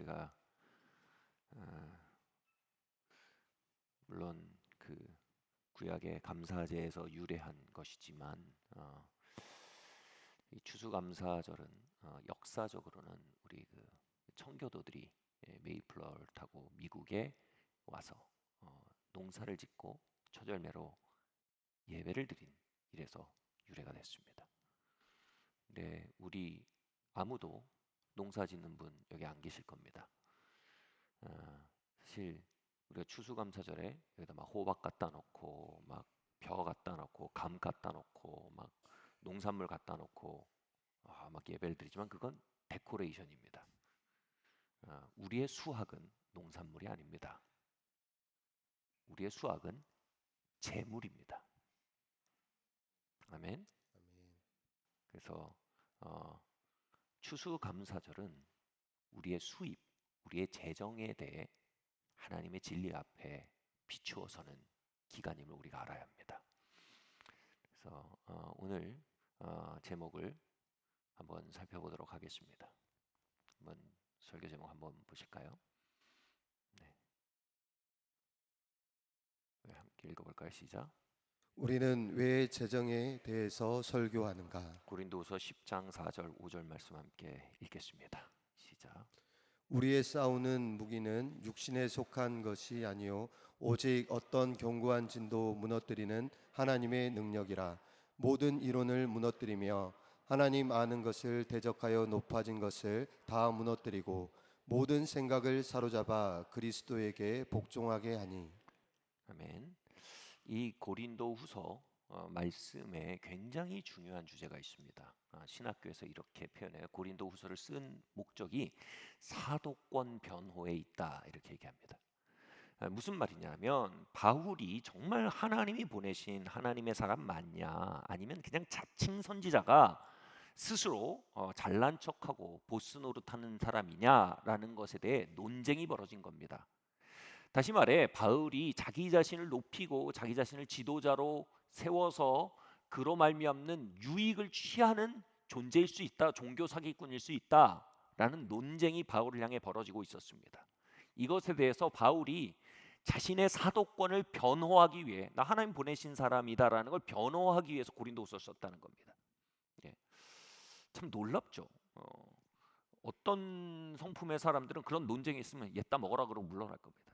우리가 물론 그 구약의 감사제에서 유래한 것이지만 이 추수감사절은 역사적으로는 우리 그 청교도들이 메이플러를 타고 미국에 와서 농사를 짓고 초절매로 예배를 드린 이래서 유래가 됐습니다. 근데 우리 아무도 농사 짓는 분 여기 안 계실 겁니다. 사실 우리가 추수감사절에 여기다 막 호박 갖다 놓고 막 벼 갖다 놓고 감 갖다 놓고 막 농산물 갖다 놓고 막 예배를 드리지만 그건 데코레이션입니다. 우리의 수확은 농산물이 아닙니다. 우리의 수확은 재물입니다. 아멘. 그래서 추수감사절은 우리의 수입, 우리의 재정에 대해 하나님의 진리 앞에 비추어서는 기간임을 우리가 알아야 합니다. 그래서 오늘 제목을 한번 살펴보도록 하겠습니다. 한번 설교 제목 한번 보실까요? 네. 함께 읽어볼까요? 시작. 우리는 왜 재정에 대해서 설교하는가? 고린도후서 10장 4절 5절 말씀 함께 읽겠습니다. 시작. 우리의 싸우는 무기는 육신에 속한 것이 아니요 오직 어떤 견고한 진도 무너뜨리는 하나님의 능력이라. 모든 이론을 무너뜨리며 하나님 아는 것을 대적하여 높아진 것을 다 무너뜨리고 모든 생각을 사로잡아 그리스도에게 복종하게 하니. 아멘. 이 고린도후서 말씀에 굉장히 중요한 주제가 있습니다. 신학교에서 이렇게 표현해요. 고린도후서를 쓴 목적이 사도권 변호에 있다 이렇게 얘기합니다. 무슨 말이냐면 바울이 정말 하나님이 보내신 하나님의 사람 맞냐 아니면 그냥 자칭 선지자가 스스로 잘난 척하고 보스 노릇하는 사람이냐라는 것에 대해 논쟁이 벌어진 겁니다. 다시 말해 바울이 자기 자신을 높이고 자기 자신을 지도자로 세워서 그로 말미암는 유익을 취하는 존재일 수 있다, 종교 사기꾼일 수 있다라는 논쟁이 바울을 향해 벌어지고 있었습니다. 이것에 대해서 바울이 자신의 사도권을 변호하기 위해 나 하나님 보내신 사람이다라는 걸 변호하기 위해서 고린도후서를 썼다는 겁니다. 예. 참 놀랍죠. 어떤 성품의 사람들은 그런 논쟁이 있으면 얘따 먹어라 그러고 물러날 겁니다.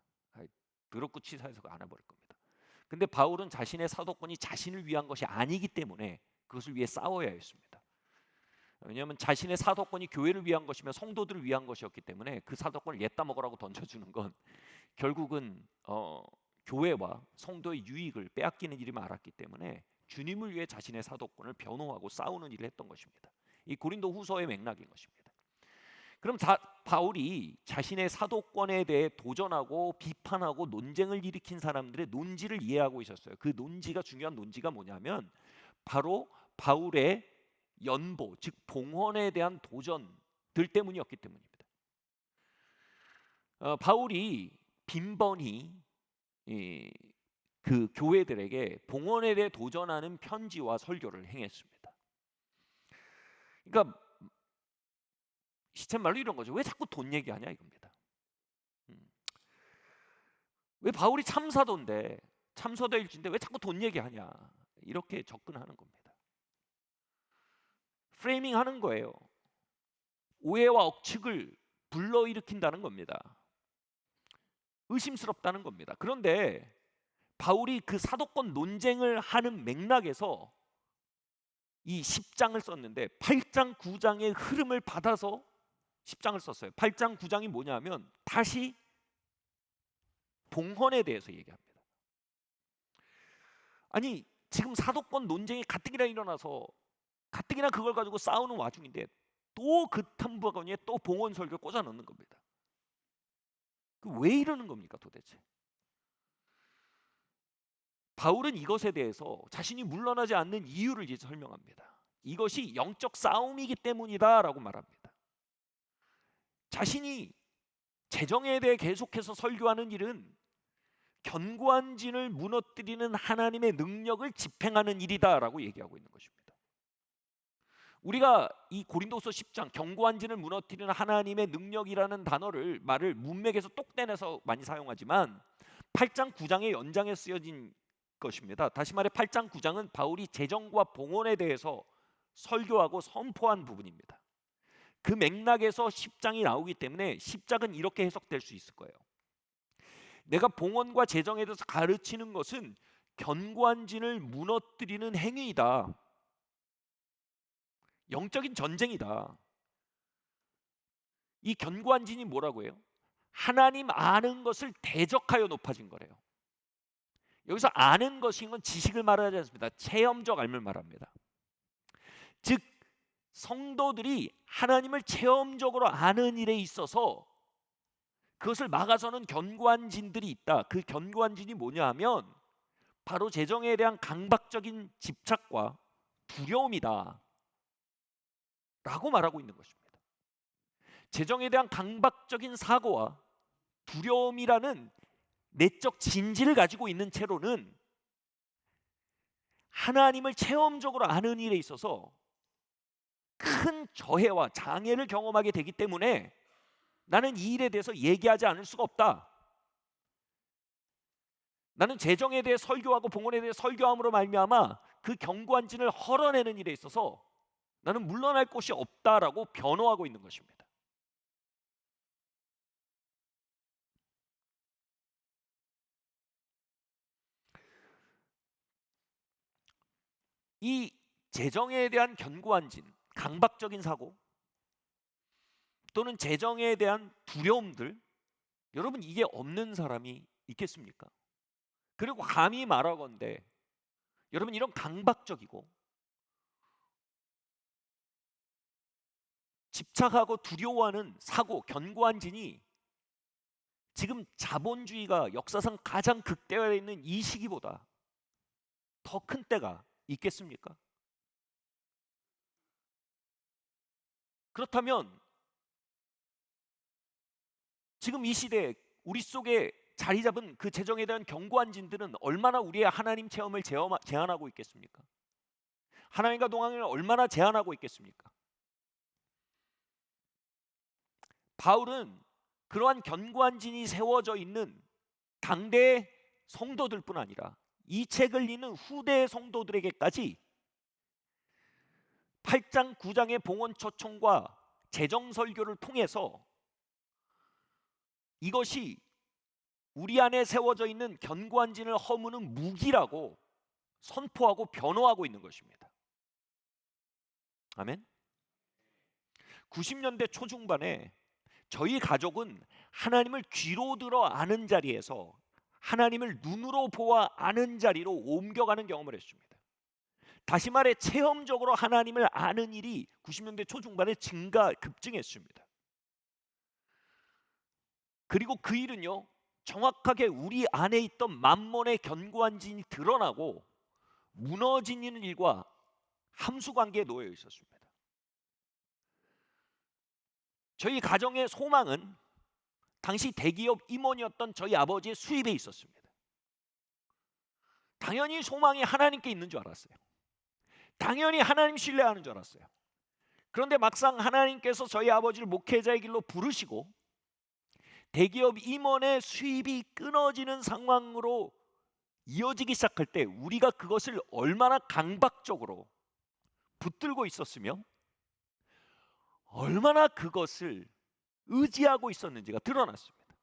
더럽고 치사해서 안 해버릴 겁니다. 근데 바울은 자신의 사도권이 자신을 위한 것이 아니기 때문에 그것을 위해 싸워야 했습니다. 왜냐하면 자신의 사도권이 교회를 위한 것이며 성도들을 위한 것이었기 때문에 그 사도권을 얘따 먹으라고 던져주는 건 결국은 교회와 성도의 유익을 빼앗기는 일이 많았기 때문에 주님을 위해 자신의 사도권을 변호하고 싸우는 일을 했던 것입니다. 이 고린도 후서의 맥락인 것입니다. 그럼 바울이 자신의 사도권에 대해 도전하고 비판하고 논쟁을 일으킨 사람들의 논지를 이해하고 있었어요. 그 논지가 중요한 논지가 뭐냐면 바로 바울의 연보, 즉 봉헌에 대한 도전들 때문이었기 때문입니다. 바울이 빈번히 그 교회들에게 봉헌에 대해 도전하는 편지와 설교를 행했습니다. 그러니까 시쳇말로 이런 거죠. 왜 자꾸 돈 얘기하냐 이겁니다. 왜 바울이 참사도인데 참사도 일주인데 왜 자꾸 돈 얘기하냐 이렇게 접근하는 겁니다. 프레이밍 하는 거예요. 오해와 억측을 불러일으킨다는 겁니다. 의심스럽다는 겁니다. 그런데 바울이 그 사도권 논쟁을 하는 맥락에서 이 10장을 썼는데 8장 9장의 흐름을 받아서 10장을 썼어요. 8장 9장이 뭐냐면 다시 봉헌에 대해서 얘기합니다. 아니 지금 사도권 논쟁이 가뜩이나 일어나서 가뜩이나 그걸 가지고 싸우는 와중인데 또 그 탐부하거니에 또 봉헌 설교 꽂아 넣는 겁니다. 왜 이러는 겁니까 도대체? 바울은 이것에 대해서 자신이 물러나지 않는 이유를 이제 설명합니다. 이것이 영적 싸움이기 때문이다라고 말합니다. 자신이 재정에 대해 계속해서 설교하는 일은 견고한 진을 무너뜨리는 하나님의 능력을 집행하는 일이다라고 얘기하고 있는 것입니다. 우리가 이 고린도서 10장 견고한 진을 무너뜨리는 하나님의 능력이라는 말을 문맥에서 똑 떼내서 많이 사용하지만 8장 9장의 연장에 쓰여진 것입니다. 다시 말해 8장 9장은 바울이 재정과 봉헌에 대해서 설교하고 선포한 부분입니다. 그 맥락에서 10장이 나오기 때문에 10장은 이렇게 해석될 수 있을 거예요. 내가 봉헌과 재정에 대해서 가르치는 것은 견고한 진을 무너뜨리는 행위이다. 영적인 전쟁이다. 이 견고한 진이 뭐라고 해요? 하나님 아는 것을 대적하여 높아진 거래요. 여기서 아는 것인 건 지식을 말하지 않습니다. 체험적 알을 말합니다. 즉 성도들이 하나님을 체험적으로 아는 일에 있어서 그것을 막아서는 견고한 진들이 있다. 그 견고한 진이 뭐냐 하면 바로 재정에 대한 강박적인 집착과 두려움이다 라고 말하고 있는 것입니다. 재정에 대한 강박적인 사고와 두려움이라는 내적 진지를 가지고 있는 채로는 하나님을 체험적으로 아는 일에 있어서 큰 저해와 장애를 경험하게 되기 때문에 나는 이 일에 대해서 얘기하지 않을 수가 없다. 나는 재정에 대해 설교하고 봉헌에 대해 설교함으로 말미암아 그 견고한 진을 헐어내는 일에 있어서 나는 물러날 곳이 없다라고 변호하고 있는 것입니다. 이 재정에 대한 견고한 진, 강박적인 사고 또는 재정에 대한 두려움들, 여러분 이게 없는 사람이 있겠습니까? 그리고 감히 말하건대 여러분 이런 강박적이고 집착하고 두려워하는 사고, 견고한 진이 지금 자본주의가 역사상 가장 극대화되어 있는 이 시기보다 더 큰 때가 있겠습니까? 그렇다면 지금 이 시대에 우리 속에 자리 잡은 그 재정에 대한 견고한 진들은 얼마나 우리의 하나님 체험을 제한하고 있겠습니까? 하나님과 동행을 얼마나 제한하고 있겠습니까? 바울은 그러한 견고한 진이 세워져 있는 당대의 성도들뿐 아니라 이 책을 읽는 후대의 성도들에게까지 8장 9장의 봉헌 초청과 재정 설교를 통해서 이것이 우리 안에 세워져 있는 견고한 진을 허무는 무기라고 선포하고 변호하고 있는 것입니다. 아멘. 90년대 초중반에 저희 가족은 하나님을 귀로 들어 아는 자리에서 하나님을 눈으로 보아 아는 자리로 옮겨가는 경험을 했습니다. 다시 말해 체험적으로 하나님을 아는 일이 90년대 초중반에 급증했습니다. 그리고 그 일은요, 정확하게 우리 안에 있던 만몬의 견고한 진이 드러나고 무너지는 일과 함수관계에 놓여 있었습니다. 저희 가정의 소망은 당시 대기업 임원이었던 저희 아버지의 수입에 있었습니다. 당연히 소망이 하나님께 있는 줄 알았어요. 당연히 하나님 신뢰하는 줄 알았어요. 그런데 막상 하나님께서 저희 아버지를 목회자의 길로 부르시고 대기업 임원의 수입이 끊어지는 상황으로 이어지기 시작할 때 우리가 그것을 얼마나 강박적으로 붙들고 있었으며 얼마나 그것을 의지하고 있었는지가 드러났습니다.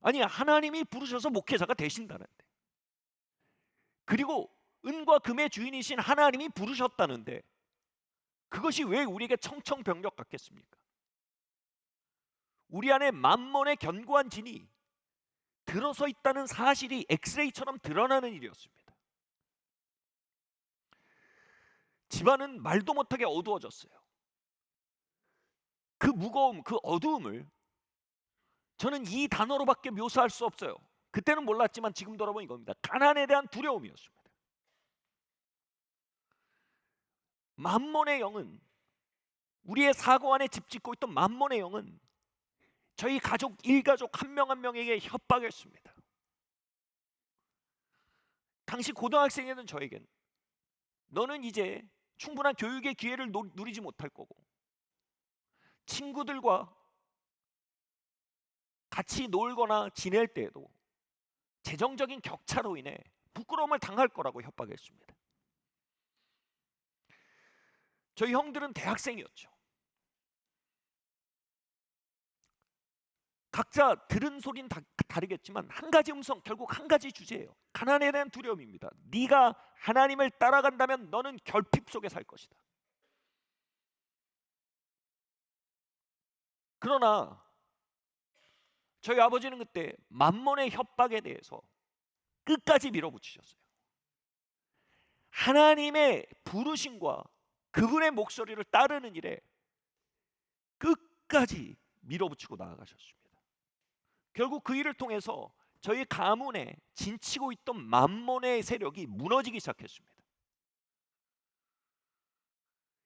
아니 하나님이 부르셔서 목회자가 되신다는데, 그리고 은과 금의 주인이신 하나님이 부르셨다는데 그것이 왜 우리에게 청청병력 같겠습니까? 우리 안에 만몬의 견고한 진이 들어서 있다는 사실이 엑스레이처럼 드러나는 일이었습니다. 집안은 말도 못하게 어두워졌어요. 그 무거움, 그 어두움을 저는 이 단어로밖에 묘사할 수 없어요. 그때는 몰랐지만 지금 돌아보면 이겁니다. 가난에 대한 두려움이었습니다. 만몬의 영은, 우리의 사고 안에 집 짓고 있던 만몬의 영은 저희 가족, 일가족 한 명 한 명에게 협박했습니다. 당시 고등학생이던 저에겐 너는 이제 충분한 교육의 기회를 누리지 못할 거고, 친구들과 같이 놀거나 지낼 때에도 재정적인 격차로 인해 부끄러움을 당할 거라고 협박했습니다. 저희 형들은 대학생이었죠. 각자 들은 소리는 다르겠지만 한 가지 음성, 결국 한 가지 주제예요. 가난에 대한 두려움입니다. 네가 하나님을 따라간다면 너는 결핍 속에 살 것이다. 그러나 저희 아버지는 그때 만몬의 협박에 대해서 끝까지 밀어붙이셨어요. 하나님의 부르심과 그분의 목소리를 따르는 일에 끝까지 밀어붙이고 나아가셨습니다. 결국 그 일을 통해서 저희 가문에 진치고 있던 만몬의 세력이 무너지기 시작했습니다.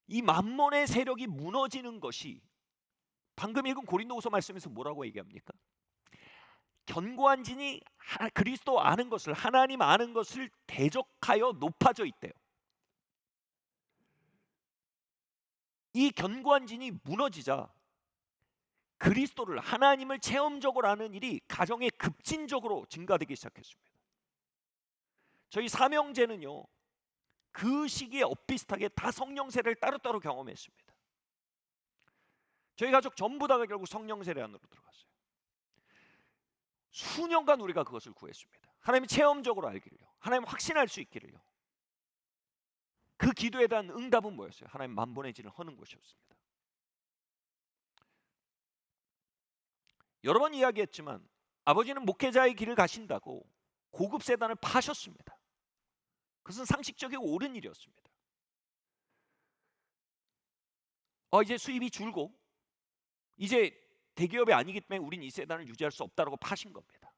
이 만몬의 세력이 무너지는 것이 방금 읽은 고린도후서 말씀에서 뭐라고 얘기합니까? 견고한 진이 그리스도 아는 것을, 하나님 아는 것을 대적하여 높아져 있대요. 이 견고한 진이 무너지자 그리스도를, 하나님을 체험적으로 아는 일이 가정에 급진적으로 증가되기 시작했습니다. 저희 삼형제는요, 그 시기에 엇비슷하게 다 성령 세례를 따로따로 경험했습니다. 저희 가족 전부 다가 결국 성령 세례 안으로 들어갔어요. 수년간 우리가 그것을 구했습니다. 하나님이 체험적으로 알기를요, 하나님 확신할 수 있기를요. 그 기도에 대한 응답은 뭐였어요? 하나님 만본의 진을 허는 것이었습니다. 여러 번 이야기했지만 아버지는 목회자의 길을 가신다고 고급 세단을 파셨습니다. 그것은 상식적이고 옳은 일이었습니다. 이제 수입이 줄고 이제 대기업이 아니기 때문에 우린 이 세단을 유지할 수 없다고 파신 겁니다.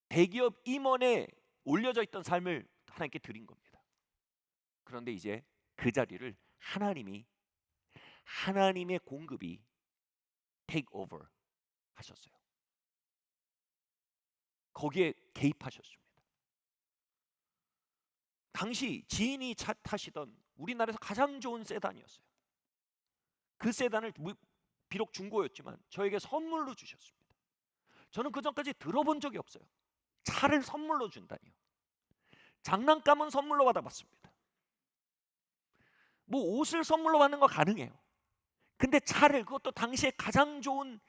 대기업 임원에 올려져 있던 삶을 하나님께 드린 겁니다. 그런데 이제 그 자리를 하나님의 공급이 take over 하셨어요. 거기에 개입하셨습니다. 당시 지인이 타시던 우리나라에서 가장 좋은 세단이었어요. 그 세단을 비록 중고였지만 저에게 선물로 주셨습니다. 저는 그 전까지 들어본 적이 없어요. 차를 선물로 준다니요. 장난감은 선물로 받아봤습니다. 뭐 옷을 선물로 받는 거 가능해요. 근데 차를, 그것도 당시에 가장 좋은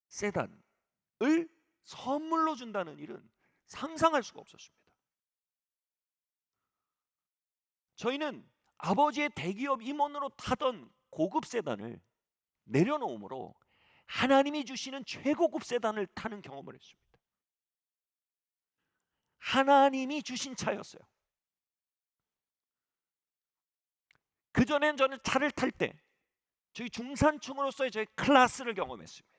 세단을 선물로 준다는 일은 상상할 수가 없었습니다. 저희는 아버지의 대기업 임원으로 타던 고급 세단을 내려놓음으로 하나님이 주시는 최고급 세단을 타는 경험을 했습니다. 하나님이 주신 차였어요. 그전엔 저는 차를 탈 때 저희 중산층으로서의 저희 클래스를 경험했습니다.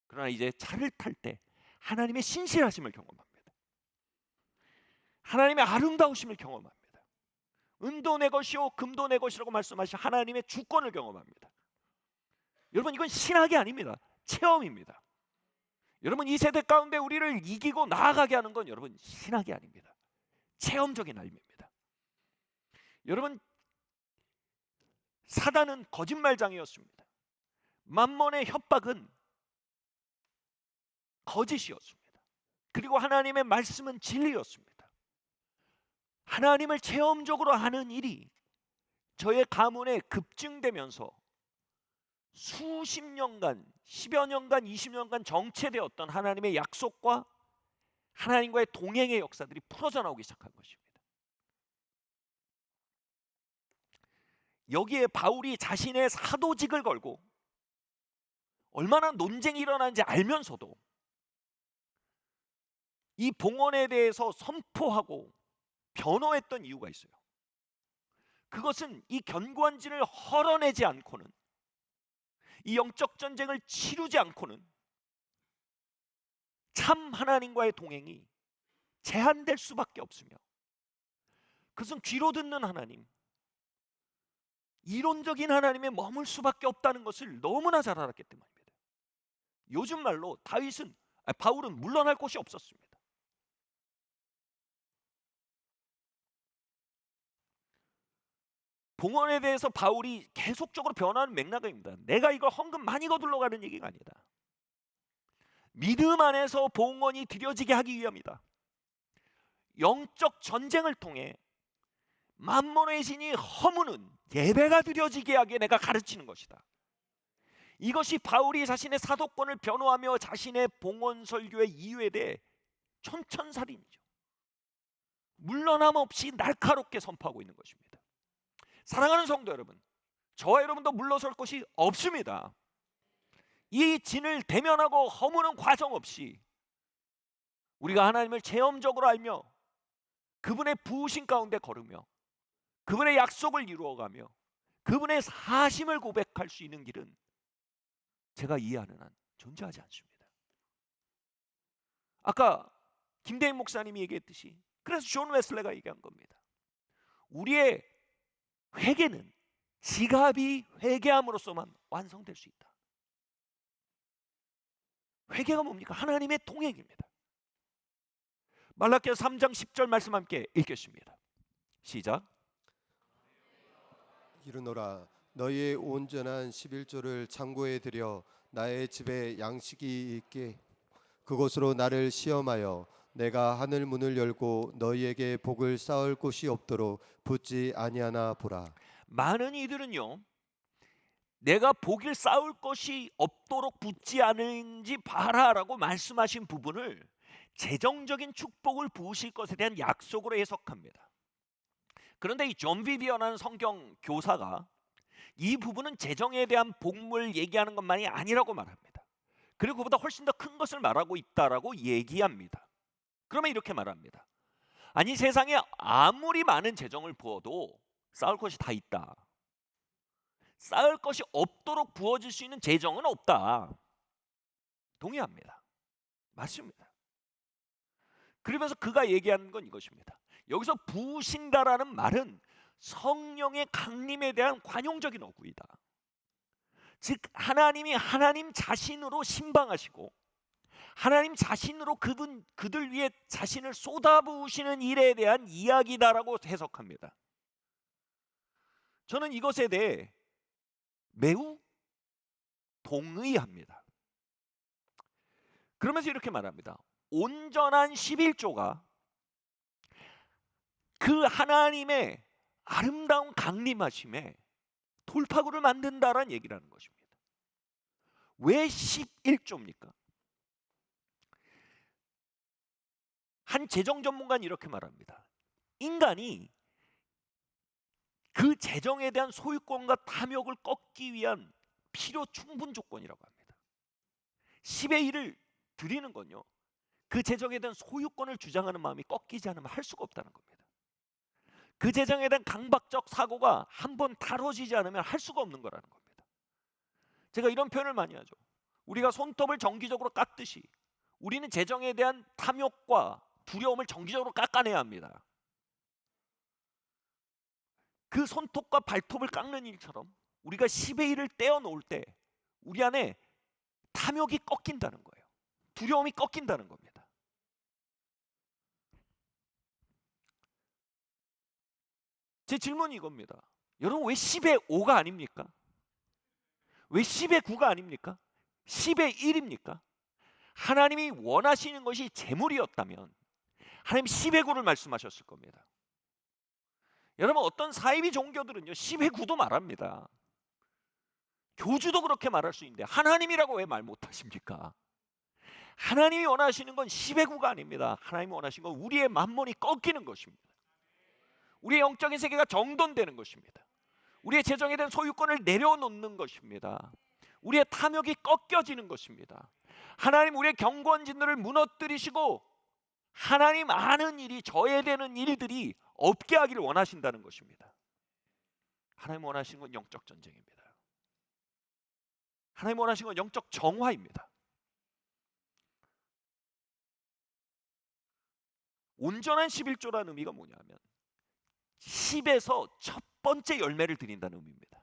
그러나 이제 차를 탈 때 하나님의 신실하심을 경험합니다. 하나님의 아름다우심을 경험합니다. 은도 내 것이요 금도 내 것이라고 말씀하신 하나님의 주권을 경험합니다. 여러분, 이건 신학이 아닙니다. 체험입니다. 여러분, 이 세대 가운데 우리를 이기고 나아가게 하는 건 여러분 신학이 아닙니다. 체험적인 삶입니다. 여러분, 사단은 거짓말장이었습니다. 만몬의 협박은 거짓이었습니다. 그리고 하나님의 말씀은 진리였습니다. 하나님을 체험적으로 하는 일이 저의 가문에 급증되면서 수십 년간, 10여 년간, 20년간 정체되었던 하나님의 약속과 하나님과의 동행의 역사들이 풀어져 나오기 시작한 것입니다. 여기에 바울이 자신의 사도직을 걸고 얼마나 논쟁이 일어나는지 알면서도 이 봉헌에 대해서 선포하고 변호했던 이유가 있어요. 그것은 이 견고한 진을 헐어내지 않고는, 이 영적 전쟁을 치르지 않고는 참 하나님과의 동행이 제한될 수밖에 없으며, 그것은 귀로 듣는 하나님, 이론적인 하나님에 머물 수밖에 없다는 것을 너무나 잘 알았기 때문입니다. 요즘 말로 바울은 물러날 곳이 없었습니다. 봉헌에 대해서 바울이 계속적으로 변화하는 맥락입니다. 내가 이걸 헌금 많이 거둘러 가는 얘기가 아니다. 믿음 안에서 봉헌이 드려지게 하기 위함이다. 영적 전쟁을 통해 만몬의 신이 허무는 예배가 드려지게 하게 내가 가르치는 것이다. 이것이 바울이 자신의 사도권을 변호하며 자신의 봉헌 설교의 이유에 대해 천천살인이죠. 물러남 없이 날카롭게 선포하고 있는 것입니다. 사랑하는 성도 여러분, 저와 여러분도 물러설 것이 없습니다. 이 진을 대면하고 허무는 과정 없이 우리가 하나님을 체험적으로 알며 그분의 부으심 가운데 걸으며 그분의 약속을 이루어가며 그분의 사심을 고백할 수 있는 길은 제가 이해하는 한 존재하지 않습니다. 아까 김대인 목사님이 얘기했듯이 그래서 존 웨슬레가 얘기한 겁니다. 우리의 회개는 지갑이 회개함으로써만 완성될 수 있다. 회개가 뭡니까? 하나님의 동행입니다. 말라기서 3장 10절 말씀 함께 읽겠습니다. 시작. 이르노라 너희의 온전한 11조를 창고에 들여 나의 집에 양식이 있게 그곳으로 나를 시험하여 내가 하늘 문을 열고 너희에게 복을 쌓을 곳이 없도록 붙지 아니하나 보라. 많은 이들은요, 내가 복을 쌓을 것이 없도록 붙지 않은지 봐라라고 말씀하신 부분을 재정적인 축복을 부으실 것에 대한 약속으로 해석합니다. 그런데 이 존 비비언이라는 성경 교사가 이 부분은 재정에 대한 복을 얘기하는 것만이 아니라고 말합니다. 그리고 그보다 훨씬 더 큰 것을 말하고 있다라고 얘기합니다. 그러면 이렇게 말합니다. 아니 세상에 아무리 많은 재정을 부어도 쌓을 것이 다 있다. 쌓을 것이 없도록 부어질 수 있는 재정은 없다. 동의합니다. 맞습니다. 그러면서 그가 얘기하는 건 이것입니다. 여기서 부으신다라는 말은 성령의 강림에 대한 관용적인 어구이다. 즉 하나님이 하나님 자신으로 신방하시고 하나님 자신으로 그들 위해 자신을 쏟아부으시는 일에 대한 이야기다라고 해석합니다. 저는 이것에 대해 매우 동의합니다. 그러면서 이렇게 말합니다. 온전한 11조가 그 하나님의 아름다운 강림하심에 돌파구를 만든다라는 얘기라는 것입니다. 왜 11조입니까? 한 재정 전문가는 이렇게 말합니다. 인간이 그 재정에 대한 소유권과 탐욕을 꺾기 위한 필요 충분 조건이라고 합니다. 10의 1을 드리는 건요, 그 재정에 대한 소유권을 주장하는 마음이 꺾이지 않으면 할 수가 없다는 겁니다. 그 재정에 대한 강박적 사고가 한번 다뤄지지 않으면 할 수가 없는 거라는 겁니다. 제가 이런 표현을 많이 하죠. 우리가 손톱을 정기적으로 깎듯이 우리는 재정에 대한 탐욕과 두려움을 정기적으로 깎아내야 합니다. 그 손톱과 발톱을 깎는 일처럼 우리가 10의 1을 떼어놓을 때 우리 안에 탐욕이 꺾인다는 거예요. 두려움이 꺾인다는 겁니다. 제 질문이 이겁니다. 여러분 왜 10의 5가 아닙니까? 왜 10의 9가 아닙니까? 10의 1입니까? 하나님이 원하시는 것이 재물이었다면 하나님 10의 9를 말씀하셨을 겁니다. 여러분 어떤 사이비 종교들은요 10의 9도 말합니다. 교주도 그렇게 말할 수 있는데 하나님이라고 왜 말 못하십니까? 하나님이 원하시는 건 10의 9가 아닙니다. 하나님이 원하시는 건 우리의 만몬이 꺾이는 것입니다. 우리의 영적인 세계가 정돈되는 것입니다. 우리의 재정에 대한 소유권을 내려놓는 것입니다. 우리의 탐욕이 꺾여지는 것입니다. 하나님 우리의 경건진들을 무너뜨리시고 하나님 아는 일이 저해되는 일들이 없게 하기를 원하신다는 것입니다. 하나님 원하시는 건 영적 전쟁입니다. 하나님 원하시는 건 영적 정화입니다. 온전한 11조라는 의미가 뭐냐면 10에서 첫 번째 열매를 드린다는 의미입니다.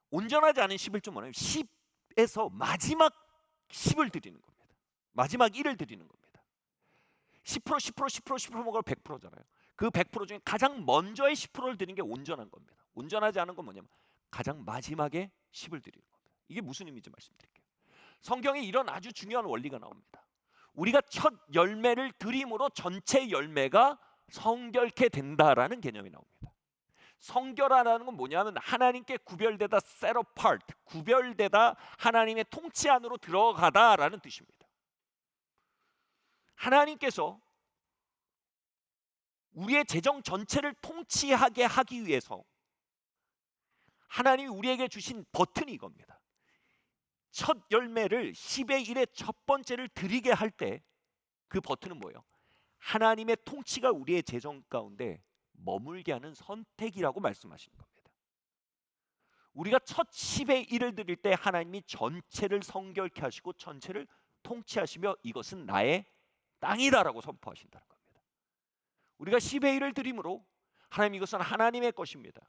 온전하지 않은 11조 뭐냐면 10에서 마지막 10을 드리는 겁니다. 마지막 1을 드리는 겁니다. 10% 먹으면 100%잖아요. 그 100% 중에 가장 먼저의 10%를 드리는 게 온전한 겁니다. 온전하지 않은 건 뭐냐면 가장 마지막에 10을 드리는 겁니다. 이게 무슨 의미인지 말씀드릴게요. 성경에 이런 아주 중요한 원리가 나옵니다. 우리가 첫 열매를 드림으로 전체 열매가 성결케 된다라는 개념이 나옵니다. 성결하라는 건 뭐냐면 하나님께 구별되다, set apart, 구별되다, 하나님의 통치 안으로 들어가다라는 뜻입니다. 하나님께서 우리의 재정 전체를 통치하게 하기 위해서 하나님이 우리에게 주신 버튼이 이겁니다. 첫 열매를 10의 1의 첫 번째를 드리게 할 때 그 버튼은 뭐예요? 하나님의 통치가 우리의 재정 가운데 머물게 하는 선택이라고 말씀하시는 겁니다. 우리가 첫 10의 1을 드릴 때 하나님이 전체를 성결케 하시고 전체를 통치하시며 이것은 나의 땅이다라고 선포하신다는 겁니다. 우리가 10의 1을 드림으로 하나님 이것은 하나님의 것입니다.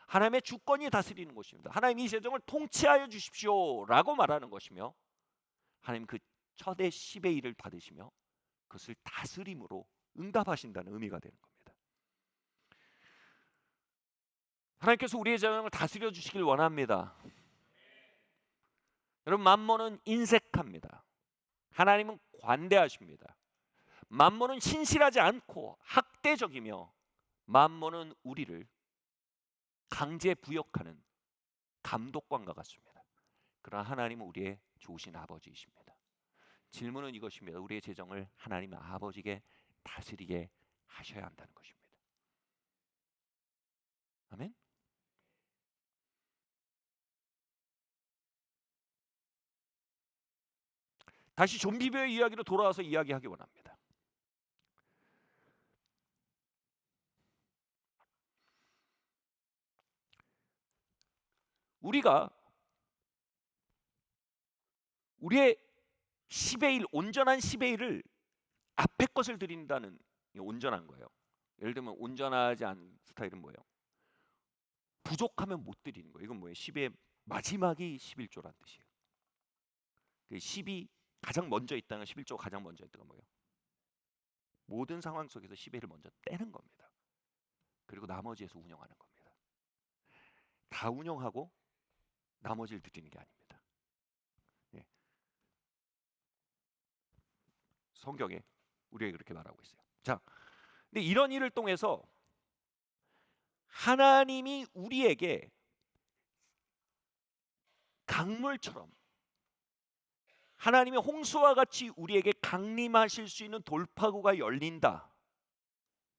하나님의 주권이 다스리는 것입니다. 하나님 이 재정을 통치하여 주십시오라고 말하는 것이며 하나님 그 첫의 10의 1을 받으시며 그것을 다스림으로 응답하신다는 의미가 되는 겁니다. 하나님께서 우리의 재정을 다스려 주시길 원합니다. 여러분, 만몬은 인색합니다. 하나님은 관대하십니다. 만몬은 신실하지 않고 학대적이며 만몬은 우리를 강제 부역하는 감독관과 같습니다. 그러나 하나님은 우리의 좋으신 아버지이십니다. 질문은 이것입니다. 우리의 재정을 하나님 아버지께 다스리게 하셔야 한다는 것입니다. 아멘. 다시 좀비배의 이야기로 돌아와서 이야기하기 원합니다. 우리가 우리의 10의 1, 온전한 10의 1을 앞에 것을 드린다는 온전한 거예요. 예를 들면 온전하지 않은 스타일은 뭐예요? 부족하면 못 드리는 거예요. 이건 뭐예요? 10의 마지막이 11조란 뜻이에요. 그 10이 가장 먼저 있다는 11조가 가장 먼저 있다는 뭐예요? 모든 상황 속에서 10의 1을 먼저 떼는 겁니다. 그리고 나머지에서 운영하는 겁니다. 다 운영하고 나머지를 드리는 게 아닙니다. 예. 성경에 우리에게 그렇게 말하고 있어요. 자, 근데 이런 일을 통해서 하나님이 우리에게 강물처럼 하나님의 홍수와 같이 우리에게 강림하실 수 있는 돌파구가 열린다.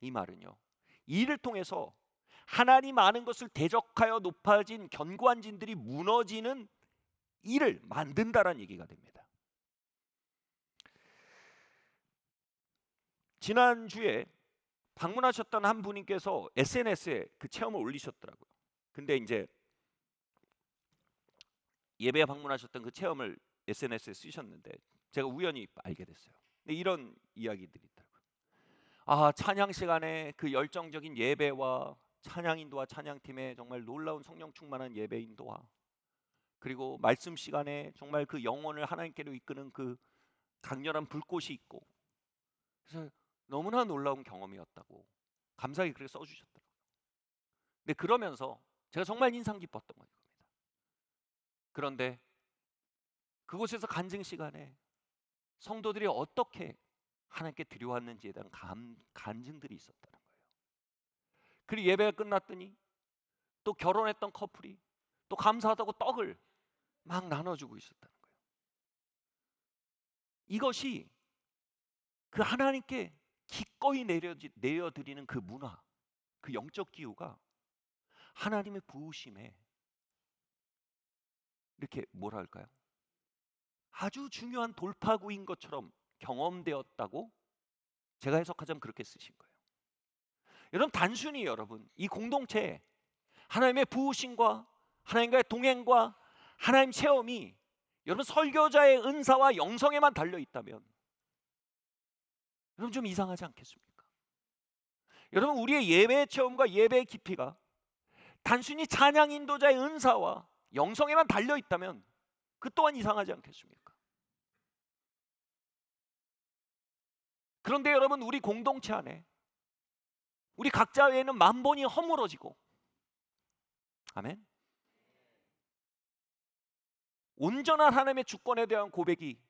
이 말은요, 이 일을 통해서 하나님 아는 것을 대적하여 높아진 견고한 진들이 무너지는 일을 만든다라는 얘기가 됩니다. 지난주에 방문하셨던 한 분께서 SNS에 그 체험을 올리셨더라고요. 근데 이제 예배에 방문하셨던 그 체험을 SNS에 쓰셨는데 제가 우연히 알게 됐어요. 근데 이런 이야기들이 있더라고요. 아, 찬양 시간에 그 열정적인 예배와 찬양 인도와 찬양팀의 정말 놀라운 성령 충만한 예배 인도와 그리고 말씀 시간에 정말 그 영혼을 하나님께로 이끄는 그 강렬한 불꽃이 있고 그래서 너무나 놀라운 경험이었다고 감사하게 그렇게 써주셨더라고요. 근데 그러면서 제가 정말 인상 깊었던 겁니다. 그런데 그곳에서 간증 시간에 성도들이 어떻게 하나님께 드려왔는지에 대한 간증들이 있었다는 거예요. 그리고 예배가 끝났더니 또 결혼했던 커플이 또 감사하다고 떡을 막 나눠주고 있었다는 거예요. 이것이 그 하나님께 기꺼이 내어드리는 그 문화, 그 영적 기후가 하나님의 부으심에 이렇게 뭐라 할까요? 아주 중요한 돌파구인 것처럼 경험되었다고 제가 해석하자면 그렇게 쓰신 거예요. 여러분, 단순히 여러분 이 공동체에 하나님의 부으심과 하나님과의 동행과 하나님 체험이 여러분 설교자의 은사와 영성에만 달려 있다면 여러분 좀 이상하지 않겠습니까? 여러분, 우리의 예배 체험과 예배의 깊이가 단순히 찬양 인도자의 은사와 영성에만 달려 있다면 그 또한 이상하지 않겠습니까? 그런데 여러분, 우리 공동체 안에 우리 각자에는 만번이 허물어지고, 아멘. 온전한 하나님의 주권에 대한 고백이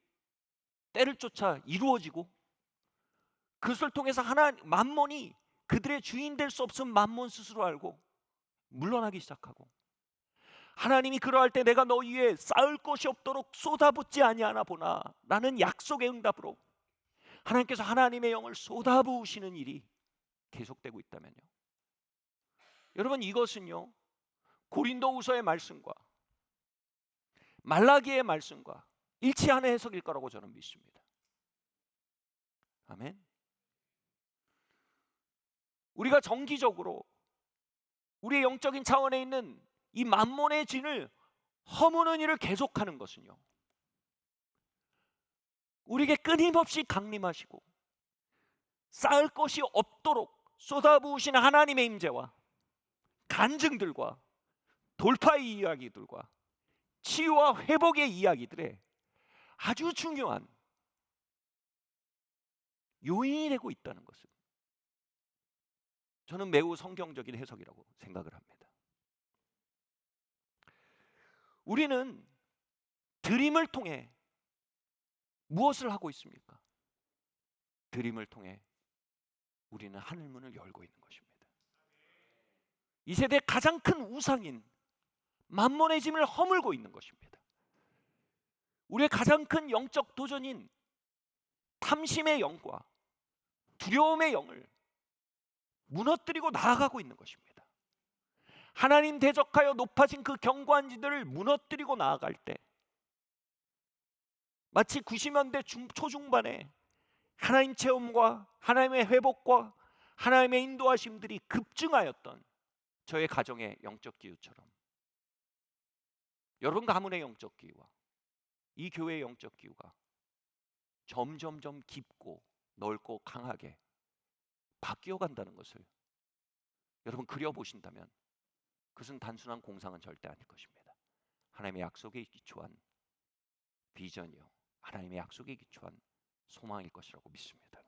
때를 쫓아 이루어지고, 그것을 통해서 만몬이 그들의 주인 될 수 없은 만몬 스스로 알고 물러나기 시작하고, 하나님이 그러할 때 내가 너 위에 쌓을 것이 없도록 쏟아붓지 아니하나 보나 라는 약속의 응답으로 하나님께서 하나님의 영을 쏟아부으시는 일이 계속되고 있다면요, 여러분, 이것은요 고린도후서의 말씀과 말라기의 말씀과 일치하는 해석일 거라고 저는 믿습니다. 아멘. 우리가 정기적으로 우리의 영적인 차원에 있는 이 만몬의 진을 허무는 일을 계속하는 것은요, 우리에게 끊임없이 강림하시고 쌓을 것이 없도록 쏟아부으시는 하나님의 임재와 간증들과 돌파의 이야기들과 치유와 회복의 이야기들에 아주 중요한 요인이 되고 있다는 것을 저는 매우 성경적인 해석이라고 생각을 합니다. 우리는 드림을 통해 무엇을 하고 있습니까? 드림을 통해 우리는 하늘문을 열고 있는 것입니다. 이 세대의 가장 큰 우상인 만몬의 짐을 허물고 있는 것입니다. 우리의 가장 큰 영적 도전인 탐심의 영과 두려움의 영을 무너뜨리고 나아가고 있는 것입니다. 하나님 대적하여 높아진 그 경관지들을 무너뜨리고 나아갈 때 마치 90년대 초중반에 하나님 체험과 하나님의 회복과 하나님의 인도하심들이 급증하였던 저의 가정의 영적 기후처럼 여러분 가문의 영적 기후와 이 교회의 영적 기후가 점점점 깊고 넓고 강하게 바뀌어 간다는 것을 여러분 그려보신다면 그것은 단순한 공상은 절대 아닐 것입니다. 하나님의 약속에 기초한 비전이요, 하나님의 약속에 기초한 소망일 것이라고 믿습니다.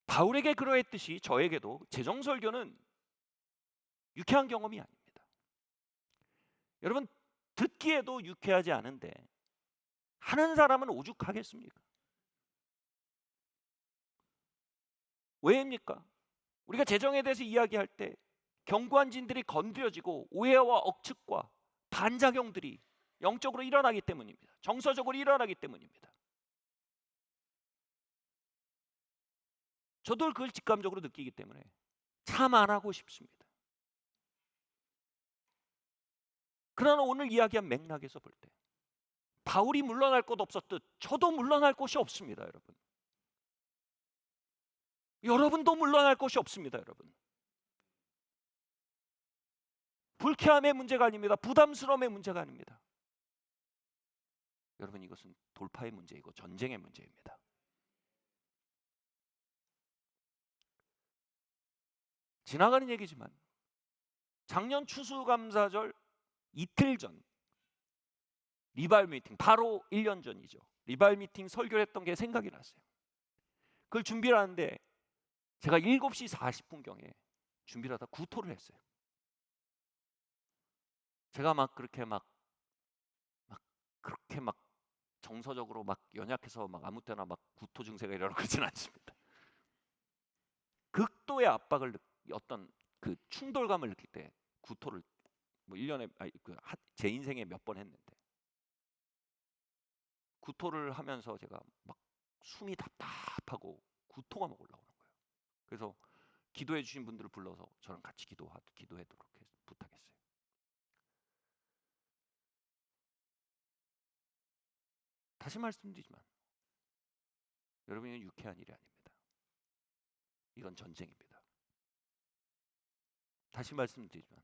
바울에게 그러했듯이 저에게도 재정설교는 유쾌한 경험이 아닙니다. 여러분, 듣기에도 유쾌하지 않은데 하는 사람은 오죽하겠습니까? 왜입니까? 우리가 재정에 대해서 이야기할 때 경관진들이 건드려지고 오해와 억측과 반작용들이 영적으로 일어나기 때문입니다. 정서적으로 일어나기 때문입니다. 저도 그걸 직감적으로 느끼기 때문에 참 안 하고 싶습니다. 그러나 오늘 이야기한 맥락에서 볼 때 바울이 물러날 곳 없었듯 저도 물러날 곳이 없습니다, 여러분. 여러분도 물러날 곳이 없습니다, 여러분. 불쾌함의 문제가 아닙니다. 부담스러움의 문제가 아닙니다. 여러분, 이것은 돌파의 문제이고 전쟁의 문제입니다. 지나가는 얘기지만 작년 추수감사절 이틀 전 리발 미팅, 바로 1년 전이죠. 리발 미팅 설교를 했던 게 생각이 났어요. 그걸 준비를 하는데 제가 7시 40분경에 준비를 하다 구토를 했어요. 제가 그렇게 정서적으로 연약해서 아무 때나 구토 증세가 일어나고 그러진 않습니다. 극도의 압박을 어떤 그 충돌감을 느낄 때 구토를 1년에 제 인생에 몇 번 했는데 구토를 하면서 제가 숨이 답답하고 구토가 올라오는 거예요. 그래서 기도해 주신 분들을 불러서 저랑 같이 기도하도록 부탁했어요. 다시 말씀드리지만 여러분은 유쾌한 일이 아닙니다. 이건 전쟁입니다. 다시 말씀드리지만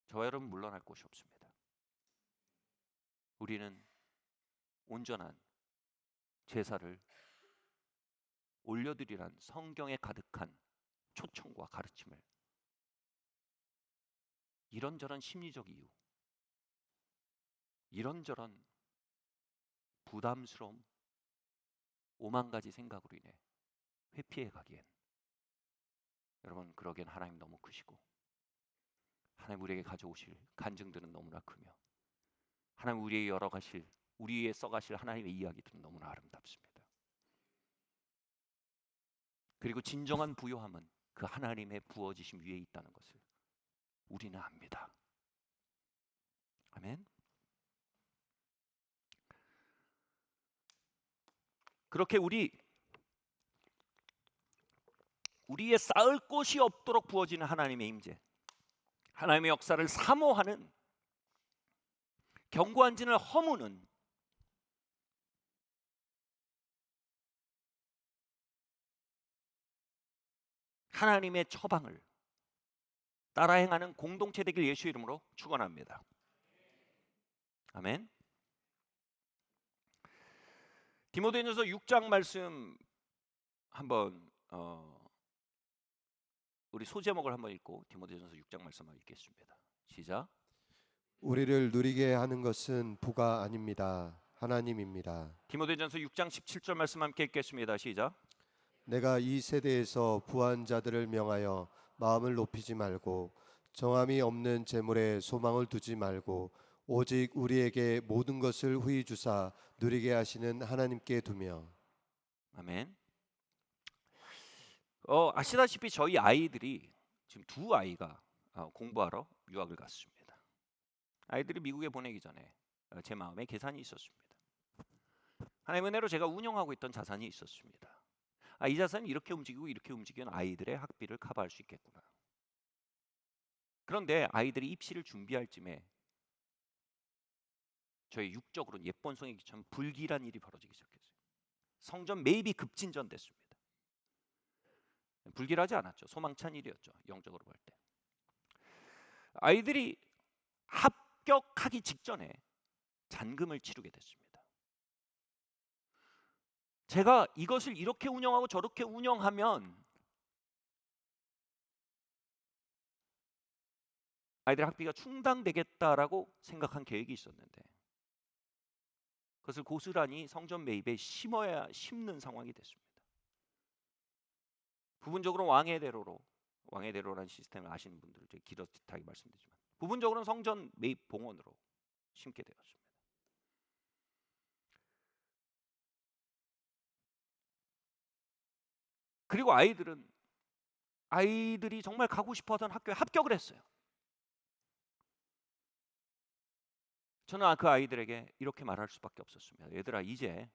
저와 여러분 물러날 곳이 없습니다. 우리는 온전한 제사를 올려드리란 성경에 가득한 초청과 가르침을 이런저런 심리적 이유, 이런저런 부담스러움, 오만 가지 생각으로 인해 회피해 가기엔, 여러분, 그러기엔 하나님 너무 크시고 하나님 우리에게 가져오실 간증들은 너무나 크며 하나님 우리에게 열어가실, 우리에게 써가실 하나님의 이야기들은 너무나 아름답습니다. 그리고 진정한 부요함은 그 하나님의 부어지심 위에 있다는 것을 우리는 압니다. 아멘. 그렇게 우리의 쌓을 곳이 없도록 부어지는 하나님의 임재, 하나님의 역사를 사모하는, 견고한 진을 허무는 하나님의 처방을 따라 행하는 공동체 되길 예수 이름으로 축원합니다. 아멘. 디모데전서 6장 말씀 한번 우리 소제목을 한번 읽고 디모데전서 6장 말씀 한번 읽겠습니다. 시작. 우리를 누리게 하는 것은 부가 아닙니다. 하나님입니다. 디모데전서 6장 17절 말씀 함께 읽겠습니다. 시작. 내가 이 세대에서 부한 자들을 명하여 마음을 높이지 말고 정함이 없는 재물에 소망을 두지 말고 오직 우리에게 모든 것을 후히 주사 누리게 하시는 하나님께 두며. 아멘. 아시다시피 저희 아이들이 지금 두 아이가 공부하러 유학을 갔습니다. 아이들이 미국에 보내기 전에 제 마음에 계산이 있었습니다. 하나님의 은혜로 제가 운영하고 있던 자산이 있었습니다. 이 자산이 이렇게 움직이고 이렇게 움직이면 아이들의 학비를 커버할 수 있겠구나. 그런데 아이들이 입시를 준비할 쯤에 저희 육적으로 예번성의 기처럼 불길한 일이 벌어지기 시작했어요. 성전 매입이 급진전됐습니다. 불길하지 않았죠. 소망찬 일이었죠. 영적으로 볼 때. 아이들이 합격하기 직전에 잔금을 치르게 됐습니다. 제가 이것을 이렇게 운영하고 저렇게 운영하면 아이들 학비가 충당되겠다라고 생각한 계획이 있었는데 그것을 고스란히 성전 매입에 심는 상황이 됐습니다. 부분적으로 왕의 대로라는 시스템을 아시는 분들은 제가 기껏하게 말씀드리지만 부분적으로는 성전 매입 봉헌으로 심게 되었습니다. 그리고 아이들이 정말 가고 싶어하던 학교에 합격을 했어요. 저는 그 아이들에게 이렇게 말할 수밖에 없었습니다. 얘들아, 이제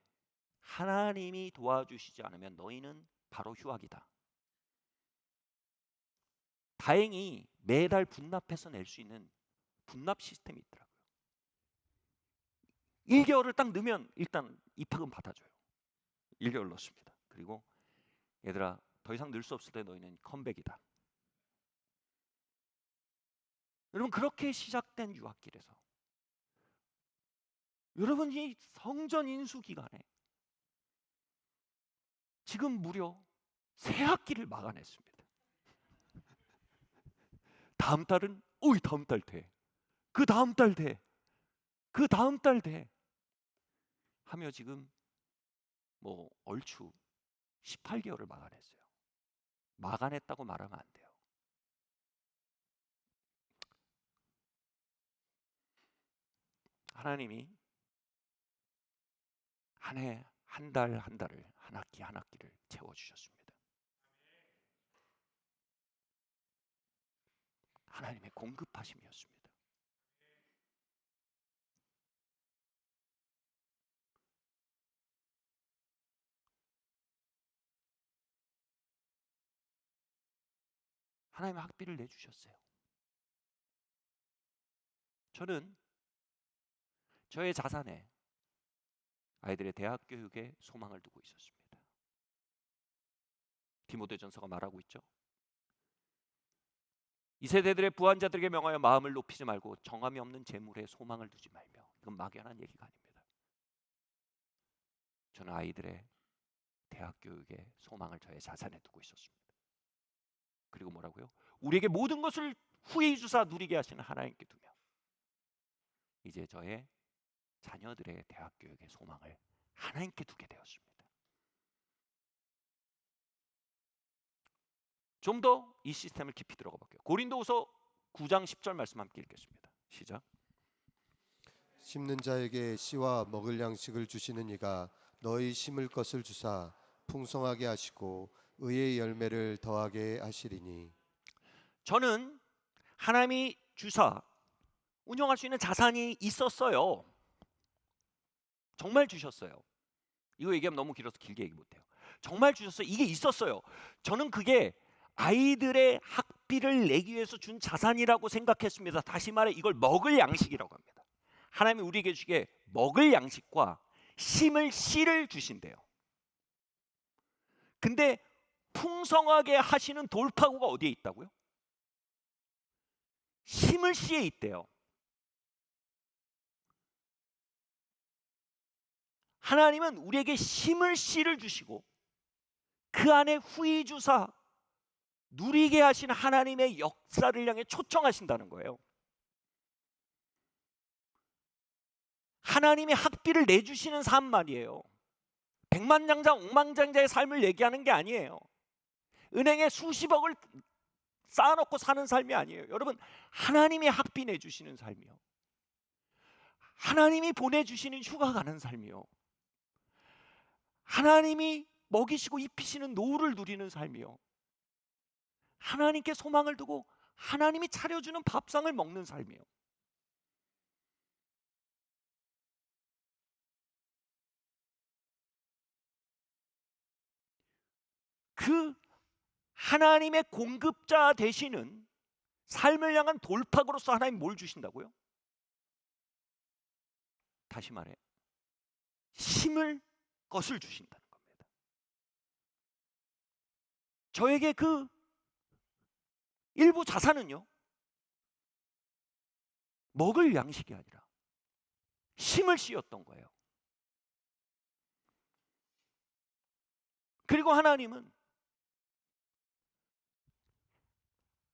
하나님이 도와주시지 않으면 너희는 바로 휴학이다. 다행히 매달 분납해서 낼 수 있는 분납 시스템이 있더라고요. 1개월을 딱 넣으면 일단 입학은 받아줘요. 1개월 넣습니다. 그리고 얘들아, 더 이상 늘 수 없을 때 너희는 컴백이다. 여러분, 그렇게 시작된 유학길에서 여러분이 성전 인수 기간에 지금 무려 새 학기를 막아냈습니다. 다음 달은 다음 달 돼. 그 다음 달 돼. 그 다음 달 돼. 하며 지금 얼추 18개월을 막아냈어요. 막아냈다고 말하면 안 돼요. 하나님이 한 해, 한 달, 한 달을, 한 학기, 한 학기를 채워주셨습니다. 하나님의 공급하심이었습니다. 하나님의 학비를 내주셨어요. 저는 저의 자산에 아이들의 대학 교육에 소망을 두고 있었습니다. 디모데전서가 말하고 있죠. 이 세대들의 부한자들에게 명하여 마음을 높이지 말고 정함이 없는 재물에 소망을 두지 말며. 이건 막연한 얘기가 아닙니다. 저는 아이들의 대학 교육에 소망을 저의 자산에 두고 있었습니다. 그리고 뭐라고요? 우리에게 모든 것을 후이 주사 누리게 하시는 하나님께 두며 이제 저의 자녀들의 대학 교육의 소망을 하나님께 두게 되었습니다. 좀 더 이 시스템을 깊이 들어가 볼게요. 고린도후서 9장 10절 말씀 함께 읽겠습니다. 시작. 심는 자에게 씨와 먹을 양식을 주시는 이가 너희 심을 것을 주사 풍성하게 하시고 의의 열매를 더하게 하시리니. 저는 하나님이 주사 운영할 수 있는 자산이 있었어요. 정말 주셨어요. 이거 얘기하면 너무 길어서 길게 얘기 못해요. 정말 주셨어요. 이게 있었어요. 저는 그게 아이들의 학비를 내기 위해서 준 자산이라고 생각했습니다. 다시 말해 이걸 먹을 양식이라고 합니다. 하나님이 우리에게 주게 먹을 양식과 심을 씨를 주신대요. 근데 풍성하게 하시는 돌파구가 어디에 있다고요? 심을 씨에 있대요. 하나님은 우리에게 심을 씨를 주시고 그 안에 후이 주사 누리게 하신 하나님의 역사를 향해 초청하신다는 거예요. 하나님이 학비를 내주시는 삶 말이에요. 백만장자 億만장자의 삶을 얘기하는 게 아니에요. 은행에 수십억을 쌓아놓고 사는 삶이 아니에요. 여러분, 하나님이 학비 내주시는 삶이요, 하나님이 보내주시는 휴가 가는 삶이요, 하나님이 먹이시고 입히시는 노후를 누리는 삶이요, 하나님께 소망을 두고 하나님이 차려주는 밥상을 먹는 삶이요. 그 하나님의 공급자 되시는 삶을 향한 돌파구로서 하나님 뭘 주신다고요? 다시 말해 심을 것을 주신다는 겁니다. 저에게 그 일부 자산은요, 먹을 양식이 아니라 심을 씨였던 거예요. 그리고 하나님은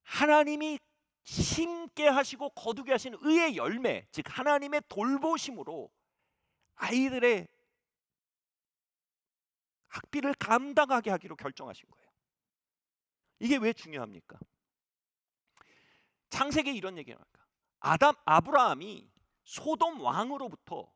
하나님이 심게 하시고 거두게 하신 의의 열매, 즉 하나님의 돌보심으로 아이들의 학비를 감당하게 하기로 결정하신 거예요. 이게 왜 중요합니까? 창세기에 이런 얘기가 나옵니다. 아브라함이 소돔 왕으로부터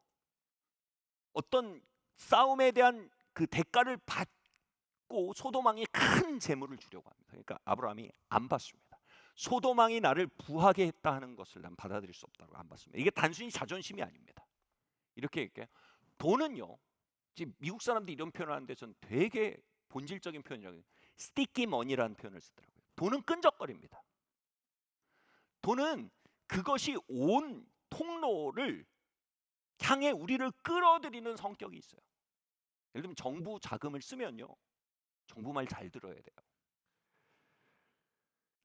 어떤 싸움에 대한 그 대가를 받고 소돔 왕이 큰 재물을 주려고 합니다. 그러니까 아브라함이 안 받습니다. 소돔 왕이 나를 부하게 했다 하는 것을 난 받아들일 수 없다고 안 받습니다. 이게 단순히 자존심이 아닙니다. 이렇게 얘기해요. 돈은요, 지금 미국 사람들이 이런 표현을 하는데 전 되게 본질적인 표현이라고, 스티키 머니라는 표현을 쓰더라고요. 돈은 끈적거립니다. 돈은 그것이 온 통로를 향해 우리를 끌어들이는 성격이 있어요. 예를 들면 정부 자금을 쓰면요, 정부 말 잘 들어야 돼요.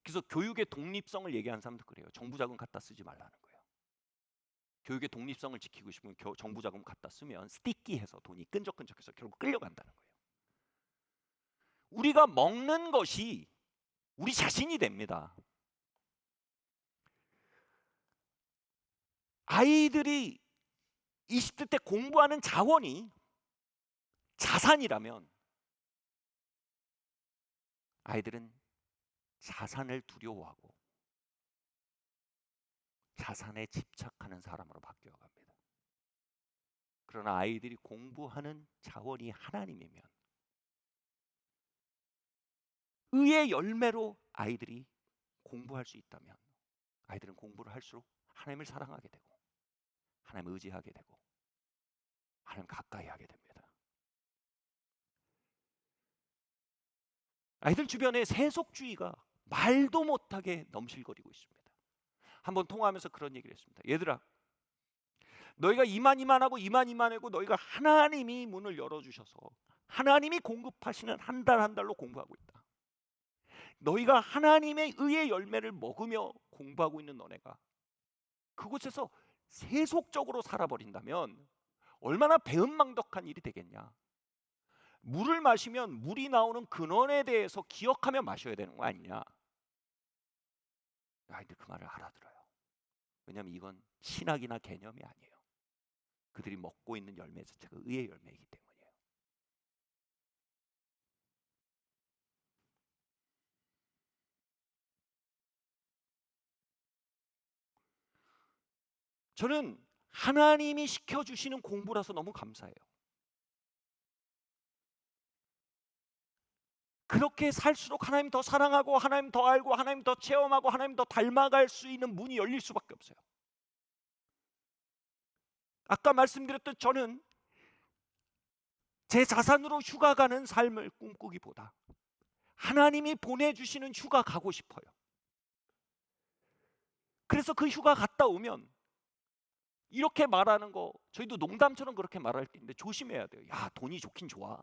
그래서 교육의 독립성을 얘기하는 사람도 그래요. 정부 자금 갖다 쓰지 말라는 거예요. 교육의 독립성을 지키고 싶으면 정부 자금 갖다 쓰면 스티키해서 돈이 끈적끈적해서 결국 끌려간다는 거예요. 우리가 먹는 것이 우리 자신이 됩니다. 아이들이 20대 때 공부하는 자원이 자산이라면 아이들은 자산을 두려워하고 자산에 집착하는 사람으로 바뀌어갑니다. 그러나 아이들이 공부하는 자원이 하나님이면 의의 열매로 아이들이 공부할 수 있다면 아이들은 공부를 할수록 하나님을 사랑하게 되고 하나님을 의지하게 되고 하나님 가까이 하게 됩니다. 아이들 주변에 세속주의가 말도 못하게 넘실거리고 있습니다. 한번 통화하면서 그런 얘기를 했습니다. 얘들아, 너희가 이만하고 이만하고 너희가 하나님이 문을 열어주셔서 하나님이 공급하시는 한 달 한 달로 공부하고 있다. 너희가 하나님의 의의 열매를 먹으며 공부하고 있는 너네가 그곳에서 세속적으로 살아버린다면 얼마나 배은망덕한 일이 되겠냐. 물을 마시면 물이 나오는 근원에 대해서 기억하며 마셔야 되는 거 아니냐. 아이들 그 말을 알아들어요. 왜냐하면 이건 신학이나 개념이 아니에요. 그들이 먹고 있는 열매 자체가 의의 열매이기 때문이에요. 저는 하나님이 시켜주시는 공부라서 너무 감사해요. 그렇게 살수록 하나님 더 사랑하고 하나님 더 알고 하나님 더 체험하고 하나님 더 닮아갈 수 있는 문이 열릴 수밖에 없어요. 아까 말씀드렸던 저는 제 자산으로 휴가 가는 삶을 꿈꾸기보다 하나님이 보내주시는 휴가 가고 싶어요. 그래서 그 휴가 갔다 오면 이렇게 말하는 거 저희도 농담처럼 그렇게 말할 때 있는데 조심해야 돼요. 야, 돈이 좋긴 좋아.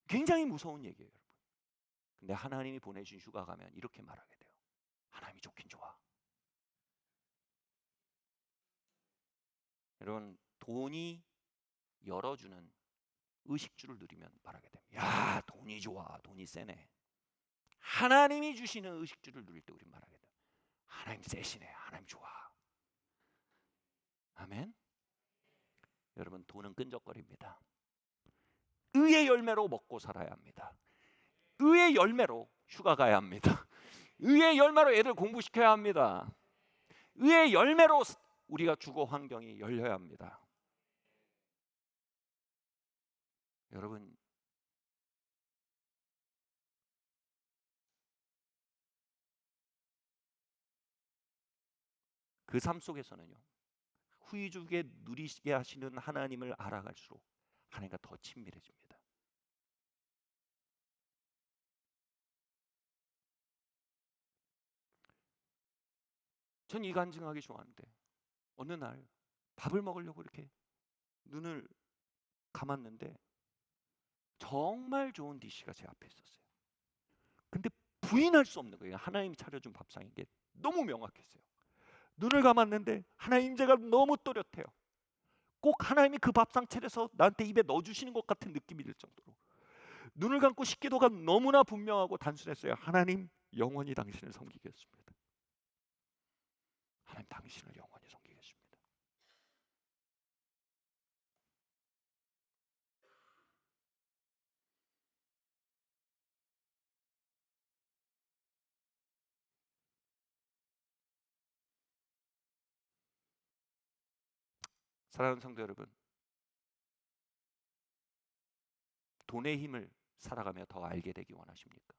굉장히 무서운 얘기예요, 여러분. 근데 하나님이 보내준 휴가 가면 이렇게 말하게 돼요. 하나님이 좋긴 좋아. 여러분, 돈이 열어주는 의식주를 누리면 말하게 됩니다. 야, 돈이 좋아. 돈이 세네. 하나님이 주시는 의식주를 누릴 때 우린 말하게 돼요. 하나님 세시네. 하나님 좋아. 아멘. 여러분, 돈은 끈적거립니다. 의의 열매로 먹고 살아야 합니다. 의의 열매로 휴가 가야 합니다. 의의 열매로 애들 공부시켜야 합니다. 의의 열매로 우리가 주거 환경이 열려야 합니다. 여러분, 그 삶 속에서는요, 후이주게 누리게 하시는 하나님을 알아갈수록 하나님과 더 친밀해집니다. 전 이 간증하기 좋아하는데 어느 날 밥을 먹으려고 이렇게 눈을 감았는데 정말 좋은 디시가 제 앞에 있었어요. 근데 부인할 수 없는 거예요. 하나님이 차려준 밥상인 게 너무 명확했어요. 눈을 감았는데 하나님 제가 너무 또렷해요. 꼭 하나님이 그 밥상 차려서 나한테 입에 넣어주시는 것 같은 느낌이 들 정도로 눈을 감고 식기도가 너무나 분명하고 단순했어요. 하나님, 영원히 당신을 섬기겠습니다. 하나님, 당신을 영원히 섬기겠습니다. 사랑하는 성도 여러분, 돈의 힘을 살아가며 더 알게 되기 원하십니까?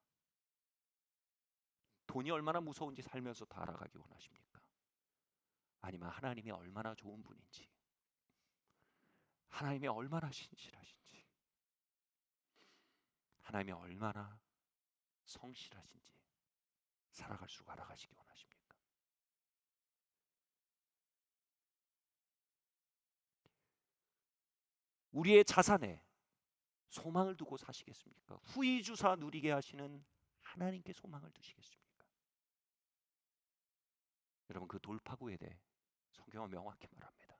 돈이 얼마나 무서운지 살면서 더 알아가기 원하십니까? 아니면 하나님이 얼마나 좋은 분인지, 하나님이 얼마나 신실하신지, 하나님이 얼마나 성실하신지 살아갈수록 알아가시기 원하십니까? 우리의 자산에 소망을 두고 사시겠습니까? 후이주사 누리게 하시는 하나님께 소망을 두시겠습니까? 여러분, 그 돌파구에 대해 성경은 명확히 말합니다.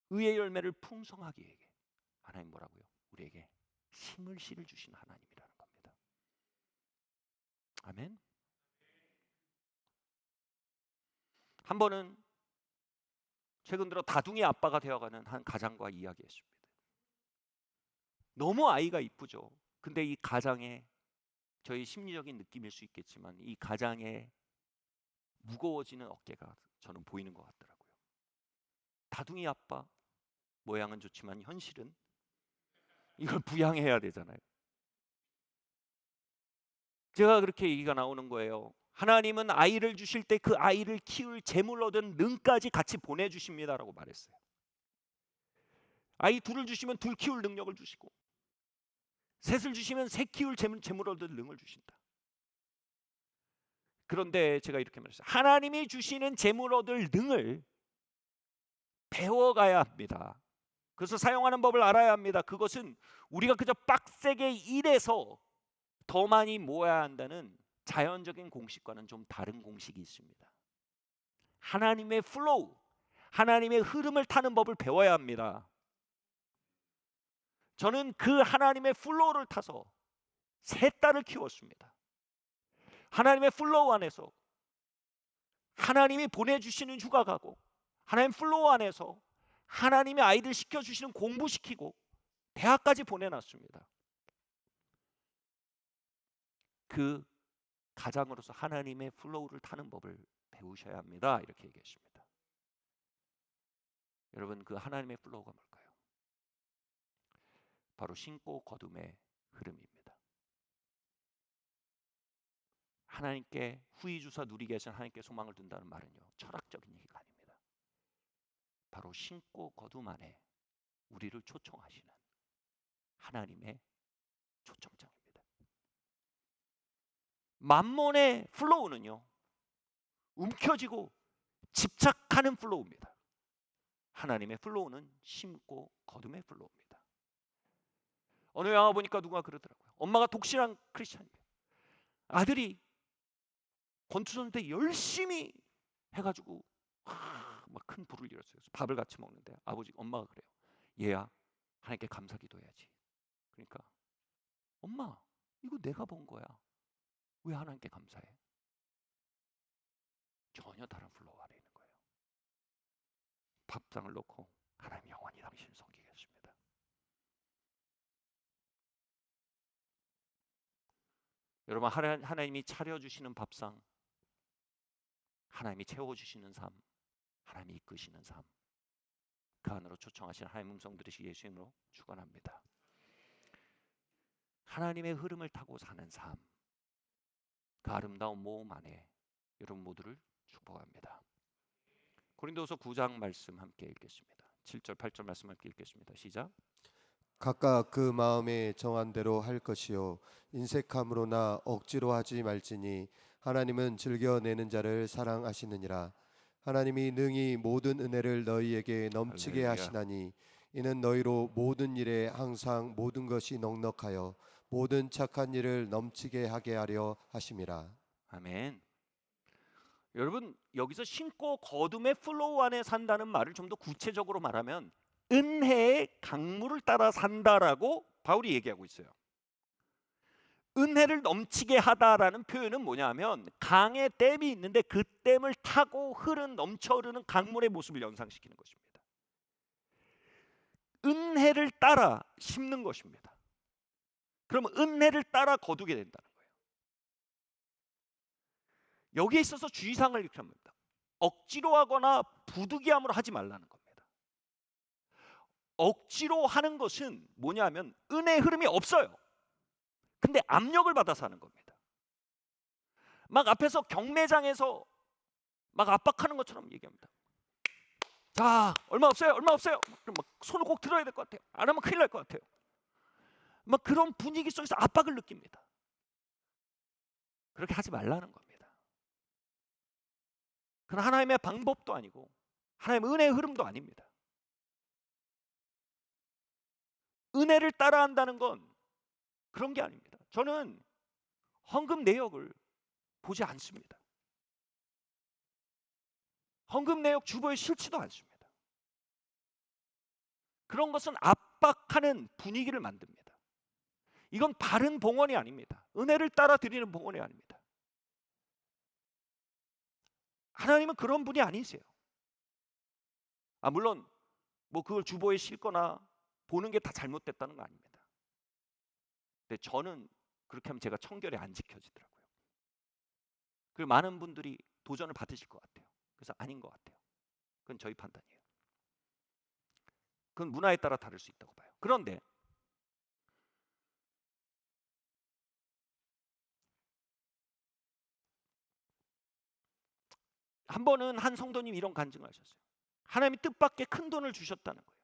의의 열매를 풍성하게 하나님 뭐라고요? 우리에게 힘을 씨를 주신 하나님이라는 겁니다. 아멘. 한 번은 최근 들어 다둥이 아빠가 되어가는 한 가장과 이야기했습니다. 너무 아이가 이쁘죠. 근데 이 가장의 저희 심리적인 느낌일 수 있겠지만 이 가장의 무거워지는 어깨가 저는 보이는 것 같더라고요. 다둥이 아빠 모양은 좋지만 현실은 이걸 부양해야 되잖아요. 제가 그렇게 얘기가 나오는 거예요. 하나님은 아이를 주실 때 그 아이를 키울 재물 얻은 능까지 같이 보내주십니다라고 말했어요. 아이 둘을 주시면 둘 키울 능력을 주시고 셋을 주시면 셋 키울 재물 얻을 능을 주신다. 그런데 제가 이렇게 말했어요. 하나님이 주시는 재물 얻을 능을 배워가야 합니다. 그래서 사용하는 법을 알아야 합니다. 그것은 우리가 그저 빡세게 일해서 더 많이 모아야 한다는 자연적인 공식과는 좀 다른 공식이 있습니다. 하나님의 플로우, 하나님의 흐름을 타는 법을 배워야 합니다. 저는 그 하나님의 플로우를 타서 세 딸을 키웠습니다. 하나님의 플로우 안에서 하나님이 보내주시는 휴가 가고, 하나님 플로우 안에서 하나님의 아이들 시켜주시는 공부시키고 대학까지 보내놨습니다. 그 가장으로서 하나님의 플로우를 타는 법을 배우셔야 합니다. 이렇게 얘기했습니다. 여러분, 그 하나님의 플로우가 뭘까요? 바로 신고 거둠의 흐름입니다. 하나님께 후히 주사 누리게 하신 하나님께 소망을 둔다는 말은요, 철학적인 얘기가 아닙니다. 바로 신고 거둠 안에 우리를 초청하시는 하나님의 초청장입니다. 만몬의 플로우는요, 움켜쥐고 집착하는 플로우입니다. 하나님의 플로우는 심고 거둠의 플로우입니다. 어느 영화 보니까 누가 그러더라고요. 엄마가 독실한 크리스찬이에요. 아들이 권투선 때 열심히 해가지고 막 큰 불을 일었어요. 그래서 밥을 같이 먹는데 엄마가 그래요. 얘야, 하나님께 감사 기도해야지. 그러니까 엄마, 이거 내가 본 거야. 왜 하나님께 감사해? 전혀 다른 플로우 아래 있는 거예요. 밥상을 놓고 하나님 영원히 당신을 섬기겠습니다. 여러분, 하나님이 차려주시는 밥상, 하나님이 채워주시는 삶, 하나님이 이끄시는 삶, 그 안으로 초청하신 하나님 음성 들으시 예수 이름으로 축원합니다. 하나님의 흐름을 타고 사는 삶, 그 아름다운 모험 안에 여러분 모두를 축복합니다. 고린도서 9장 말씀 함께 읽겠습니다. 7절 8절 말씀 함께 읽겠습니다. 시작. 각각 그 마음에 정한 대로 할 것이요 인색함으로나 억지로 하지 말지니 하나님은 즐겨내는 자를 사랑하시느니라. 하나님이 능히 모든 은혜를 너희에게 넘치게 할렐루야. 하시나니 이는 너희로 모든 일에 항상 모든 것이 넉넉하여 모든 착한 일을 넘치게 하게 하려 하심이라. 아멘. 여러분, 여기서 신고 거둠의 플로우 안에 산다는 말을 좀 더 구체적으로 말하면 은혜의 강물을 따라 산다라고 바울이 얘기하고 있어요. 은혜를 넘치게 하다라는 표현은 뭐냐면 강에 댐이 있는데 그 댐을 타고 넘쳐 흐르는 강물의 모습을 연상시키는 것입니다. 은혜를 따라 심는 것입니다. 그러면 은혜를 따라 거두게 된다는 거예요. 여기에 있어서 주의사항을 이렇게 합니다. 억지로 하거나 부득이함으로 하지 말라는 겁니다. 억지로 하는 것은 뭐냐면 은혜의 흐름이 없어요. 근데 압력을 받아서 하는 겁니다. 막 앞에서 경매장에서 막 압박하는 것처럼 얘기합니다. 자, 얼마 없어요, 얼마 없어요. 그럼 막 손을 꼭 들어야 될 것 같아요. 안 하면 큰일 날 것 같아요. 막 그런 분위기 속에서 압박을 느낍니다. 그렇게 하지 말라는 겁니다. 그건 하나님의 방법도 아니고 하나님의 은혜의 흐름도 아닙니다. 은혜를 따라한다는 건 그런 게 아닙니다. 저는 헌금 내역을 보지 않습니다. 헌금 내역 주보에 싫지도 않습니다. 그런 것은 압박하는 분위기를 만듭니다. 이건 바른 봉헌이 아닙니다. 은혜를 따라 드리는 봉헌이 아닙니다. 하나님은 그런 분이 아니세요. 물론 뭐 그걸 주보에 싣거나 보는 게 다 잘못됐다는 거 아닙니다. 근데 저는 그렇게 하면 제가 청결이 안 지켜지더라고요. 그리고 많은 분들이 도전을 받으실 것 같아요. 그래서 아닌 것 같아요. 그건 저희 판단이에요. 그건 문화에 따라 다를 수 있다고 봐요. 그런데 한 번은 한 성도님이 이런 간증을 하셨어요. 하나님이 뜻밖의 큰 돈을 주셨다는 거예요.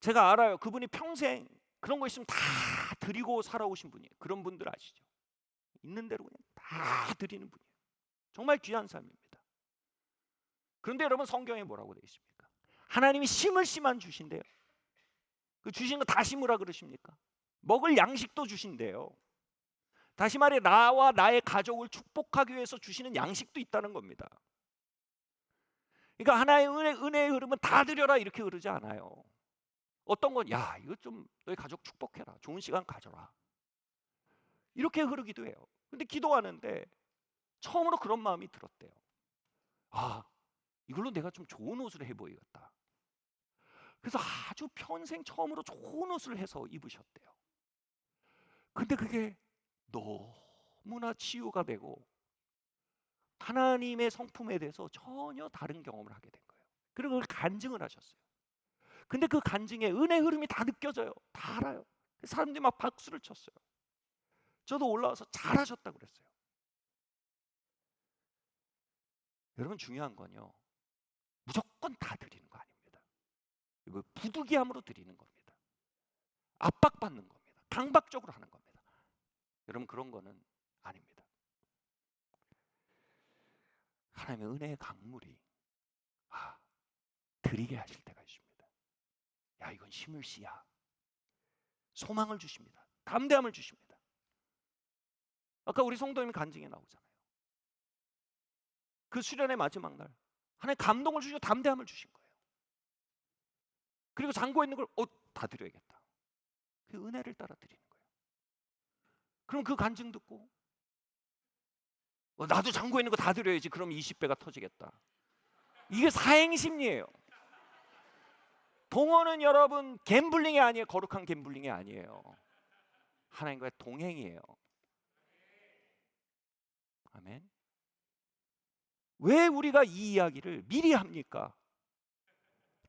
제가 알아요. 그분이 평생 그런 거 있으면 다 드리고 살아오신 분이에요. 그런 분들 아시죠? 있는 대로 그냥 다 드리는 분이에요. 정말 귀한 삶입니다. 그런데 여러분, 성경에 뭐라고 되어 있습니까? 하나님이 심을 씨만 주신대요. 그 주신 거 다 심으라 그러십니까? 먹을 양식도 주신대요. 다시 말해 나와 나의 가족을 축복하기 위해서 주시는 양식도 있다는 겁니다. 그러니까 하나의 은혜의 흐름은 다 드려라 이렇게 흐르지 않아요. 어떤 건 야, 이거 좀 너희 가족 축복해라. 좋은 시간 가져라. 이렇게 흐르기도 해요. 근데 기도하는데 처음으로 그런 마음이 들었대요. 아, 이걸로 내가 좀 좋은 옷을 해보이겠다. 그래서 아주 평생 처음으로 좋은 옷을 해서 입으셨대요. 근데 그게 너무나 치유가 되고 하나님의 성품에 대해서 전혀 다른 경험을 하게 된 거예요. 그리고 그걸 간증을 하셨어요. 근데 그 간증에 은혜 흐름이 다 느껴져요. 다 알아요. 사람들이 막 박수를 쳤어요. 저도 올라와서 잘하셨다고 그랬어요. 여러분, 중요한 건요, 무조건 다 드리는 거 아닙니다. 이거 부득이함으로 드리는 겁니다. 압박받는 겁니다. 강박적으로 하는 겁니다. 여러분, 그런 거는 아닙니다. 하나님의 은혜의 강물이 드리게 하실 때가 있습니다. 야, 이건 힘을 씨야. 소망을 주십니다. 담대함을 주십니다. 아까 우리 성도님 간증에 나오잖아요. 그 수련의 마지막 날 하나님 감동을 주시고 담대함을 주신 거예요. 그리고 잔고에 있는 걸 다 드려야겠다. 그 은혜를 따라 드리는 거예요. 그럼 그 간증 듣고 나도 잔고에 있는 거 다 드려야지. 그럼 20배가 터지겠다. 이게 사행심리예요. 동원은 여러분 갬블링이 아니에요. 거룩한 갬블링이 아니에요. 하나님과의 동행이에요. 아멘. 왜 우리가 이 이야기를 미리 합니까?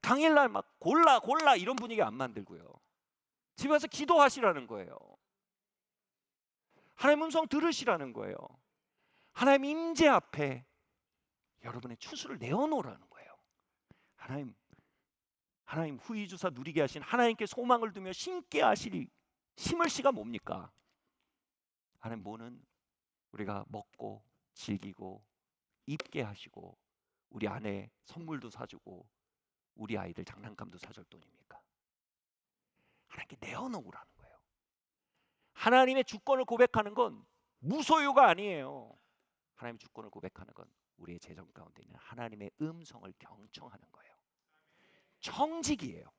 당일날 막 골라 이런 분위기 안 만들고요. 집에 와서 기도하시라는 거예요. 하나님 음성 들으시라는 거예요. 하나님 임재 앞에 여러분의 추수를 내어놓으라는 거예요. 하나님 후이주사 누리게 하신 하나님께 소망을 두며 심게 하실 심을 씨가 뭡니까? 하나님 뭐는 우리가 먹고 즐기고 입게 하시고 우리 아내 선물도 사주고 우리 아이들 장난감도 사줄 돈입니까? 하나님께 내어놓으라는 거예요. 하나님의 주권을 고백하는 건 무소유가 아니에요. 하나님의 주권을 고백하는 건 우리의 재정 가운데 있는 하나님의 음성을 경청하는 거예요. 청직이에요.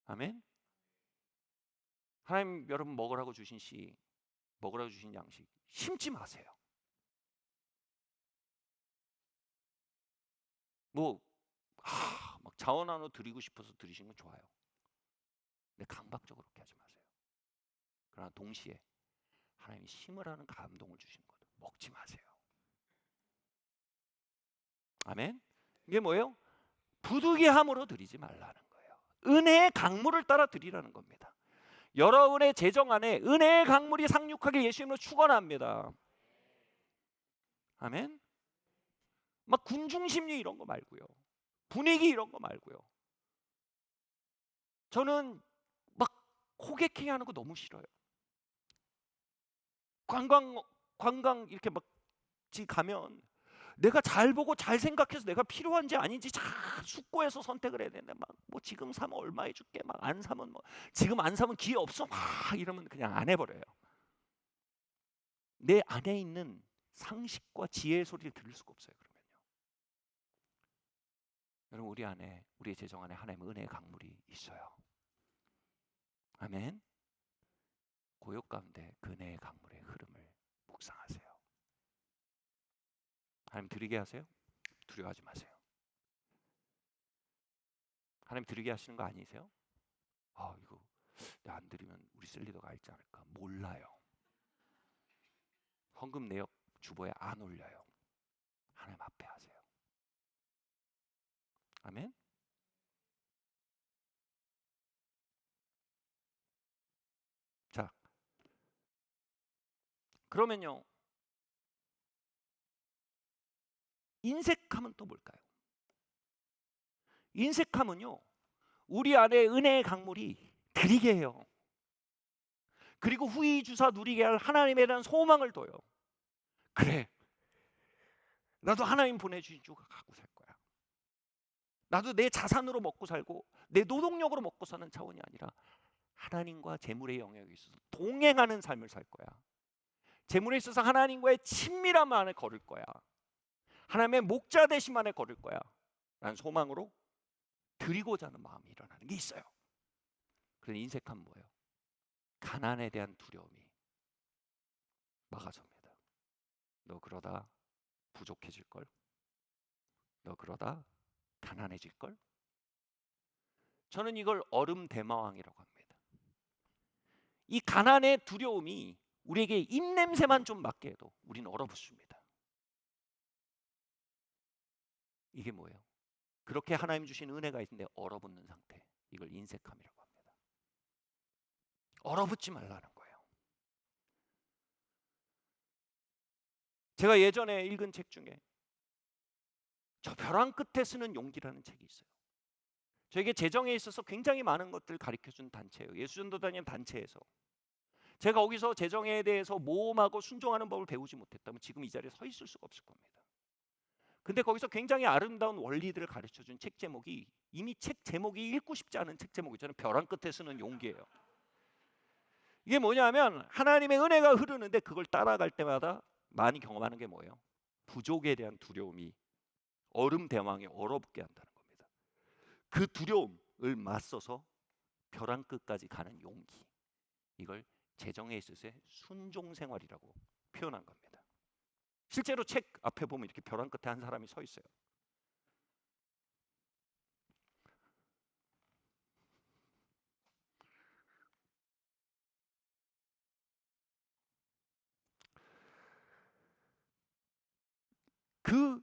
아멘. 하나님 여러분 먹으라고 주신 씨, 먹으라고 주신 양식 심지 마세요. 막 자원 나눠 드리고 싶어서 드리신 건 좋아요. 근데 강박적으로 그렇게 하지 마세요. 그러나 동시에 하나님이 심으라는 감동을 주시는 것 먹지 마세요. 아멘. 이게 뭐예요? 부득이함으로 드리지 말라는 거예요. 은혜의 강물을 따라 드리라는 겁니다. 여러분의 재정 안에 은혜의 강물이 상륙하길 예수님으로 축원합니다. 아멘. 막 군중심리 이런 거 말고요. 분위기 이런 거 말고요. 저는 막 호객행위 하는 거 너무 싫어요. 관광 이렇게 막 가면 내가 잘 보고 잘 생각해서 내가 필요한지 아닌지 잘 숙고해서 선택을 해야 되는데 막 뭐 지금 사면 얼마 해줄게 막 안 사면 뭐 지금 안 사면 기회 없어 막 이러면 그냥 안 해버려요. 내 안에 있는 상식과 지혜의 소리를 들을 수가 없어요. 그러면요. 여러분 우리 안에 우리의 재정 안에 하나님의 은혜의 강물이 있어요. 아멘. 고역 가운데 그 은혜의 강물의 흐름을 묵상하세요. 하나님 드리게 하세요. 두려워하지 마세요. 하나님 드리게 하시는 거 아니세요? 이거 내가 안 드리면 우리 셀리더가 알지 않을까? 몰라요. 헌금 내역 주보에 안 올려요. 하나님 앞에 하세요. 아멘. 자, 그러면요. 인색함은 또 뭘까요? 인색함은요. 우리 안에 은혜의 강물이 드리게 해요. 그리고 후이 주사 누리게 할 하나님에 대한 소망을 둬요. 그래. 나도 하나님 보내주신 줄 갖고 살 거야. 나도 내 자산으로 먹고 살고 내 노동력으로 먹고 사는 차원이 아니라 하나님과 재물의 영역에 있어서 동행하는 삶을 살 거야. 재물에 있어서 하나님과의 친밀함 안에 걸을 거야. 하나님의 목자 되심 안에 걸을 거야. 라는 소망으로 드리고자 하는 마음이 일어나는 게 있어요. 그런 인색함 뭐예요? 가난에 대한 두려움이 막아섭니다. 너 그러다 부족해질걸? 너 그러다 가난해질걸? 저는 이걸 얼음 대마왕이라고 합니다. 이 가난의 두려움이 우리에게 입냄새만 좀 맡게 해도 우리는 얼어붙습니다. 이게 뭐예요? 그렇게 하나님 주신 은혜가 있는데 얼어붙는 상태. 이걸 인색함이라고 합니다. 얼어붙지 말라는 거예요. 제가 예전에 읽은 책 중에 저 벼랑 끝에 쓰는 용기라는 책이 있어요. 저에게 재정에 있어서 굉장히 많은 것들을 가르쳐준 단체예요. 예수전도 다니는 단체에서 제가 거기서 재정에 대해서 모험하고 순종하는 법을 배우지 못했다면 지금 이 자리에 서 있을 수가 없을 겁니다. 근데 거기서 굉장히 아름다운 원리들을 가르쳐준 책 제목이, 이미 책 제목이 읽고 싶지 않은 책 제목이잖아요. 벼랑 끝에 쓰는 용기예요. 이게 뭐냐면 하나님의 은혜가 흐르는데 그걸 따라갈 때마다 많이 경험하는 게 뭐예요? 부족에 대한 두려움이 얼음 대왕에 얼어붙게 한다는 겁니다. 그 두려움을 맞서서 벼랑 끝까지 가는 용기, 이걸 재정에 있어서의 순종 생활이라고 표현한 겁니다. 실제로 책 앞에 보면 이렇게 벼랑 끝에 한 사람이 서 있어요. 그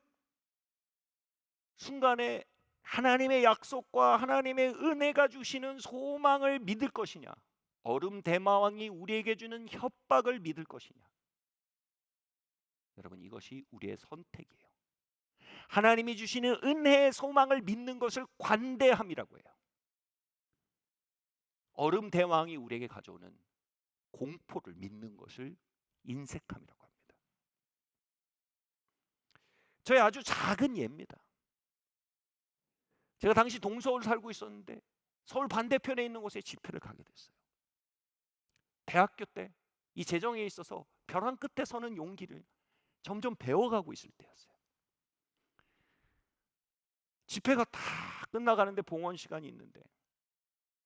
순간에 하나님의 약속과 하나님의 은혜가 주시는 소망을 믿을 것이냐, 얼음 대마왕이 우리에게 주는 협박을 믿을 것이냐. 여러분, 이것이 우리의 선택이에요. 하나님이 주시는 은혜의 소망을 믿는 것을 관대함이라고 해요. 얼음 대왕이 우리에게 가져오는 공포를 믿는 것을 인색함이라고 합니다. 저의 아주 작은 예입니다. 제가 당시 동서울 살고 있었는데 서울 반대편에 있는 곳에 집회를 가게 됐어요. 대학교 때 이 재정에 있어서 벼랑 끝에 서는 용기를 점점 배워가고 있을 때였어요. 집회가 다 끝나가는데 봉헌 시간이 있는데,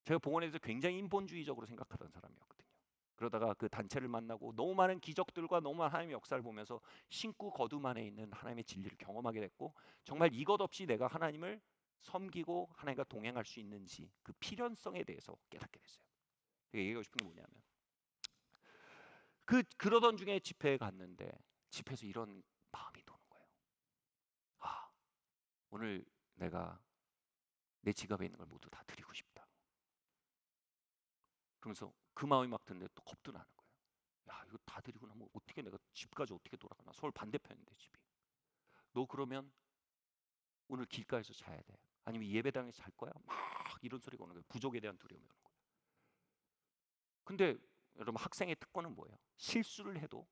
제가 봉헌에 대해서 굉장히 인본주의적으로 생각하던 사람이었거든요. 그러다가 그 단체를 만나고 너무 많은 기적들과 너무 많은 하나님의 역사를 보면서 신구 거둠 안에 있는 하나님의 진리를 경험하게 됐고, 정말 이것 없이 내가 하나님을 섬기고 하나님과 동행할 수 있는지 그 필연성에 대해서 깨닫게 됐어요. 얘기하고 싶은 게 뭐냐면, 그러던 중에 집회에 갔는데 집회에서 이런 마음이 도는 거예요. 아, 오늘 내가 내 지갑에 있는 걸 모두 다 드리고 싶다. 그러면서 그 마음이 막 드는데 또 겁도 나는 거예요. 야, 이거 다 드리고 나면 어떻게 내가 집까지 어떻게 돌아가나? 서울 반대편인데 집이. 너 그러면 오늘 길가에서 자야 돼? 아니면 예배당에서 잘 거야? 막 이런 소리가 오는 거예요. 부족에 대한 두려움이 오는 거예요. 근데 여러분, 학생의 특권은 뭐예요? 실수를 해도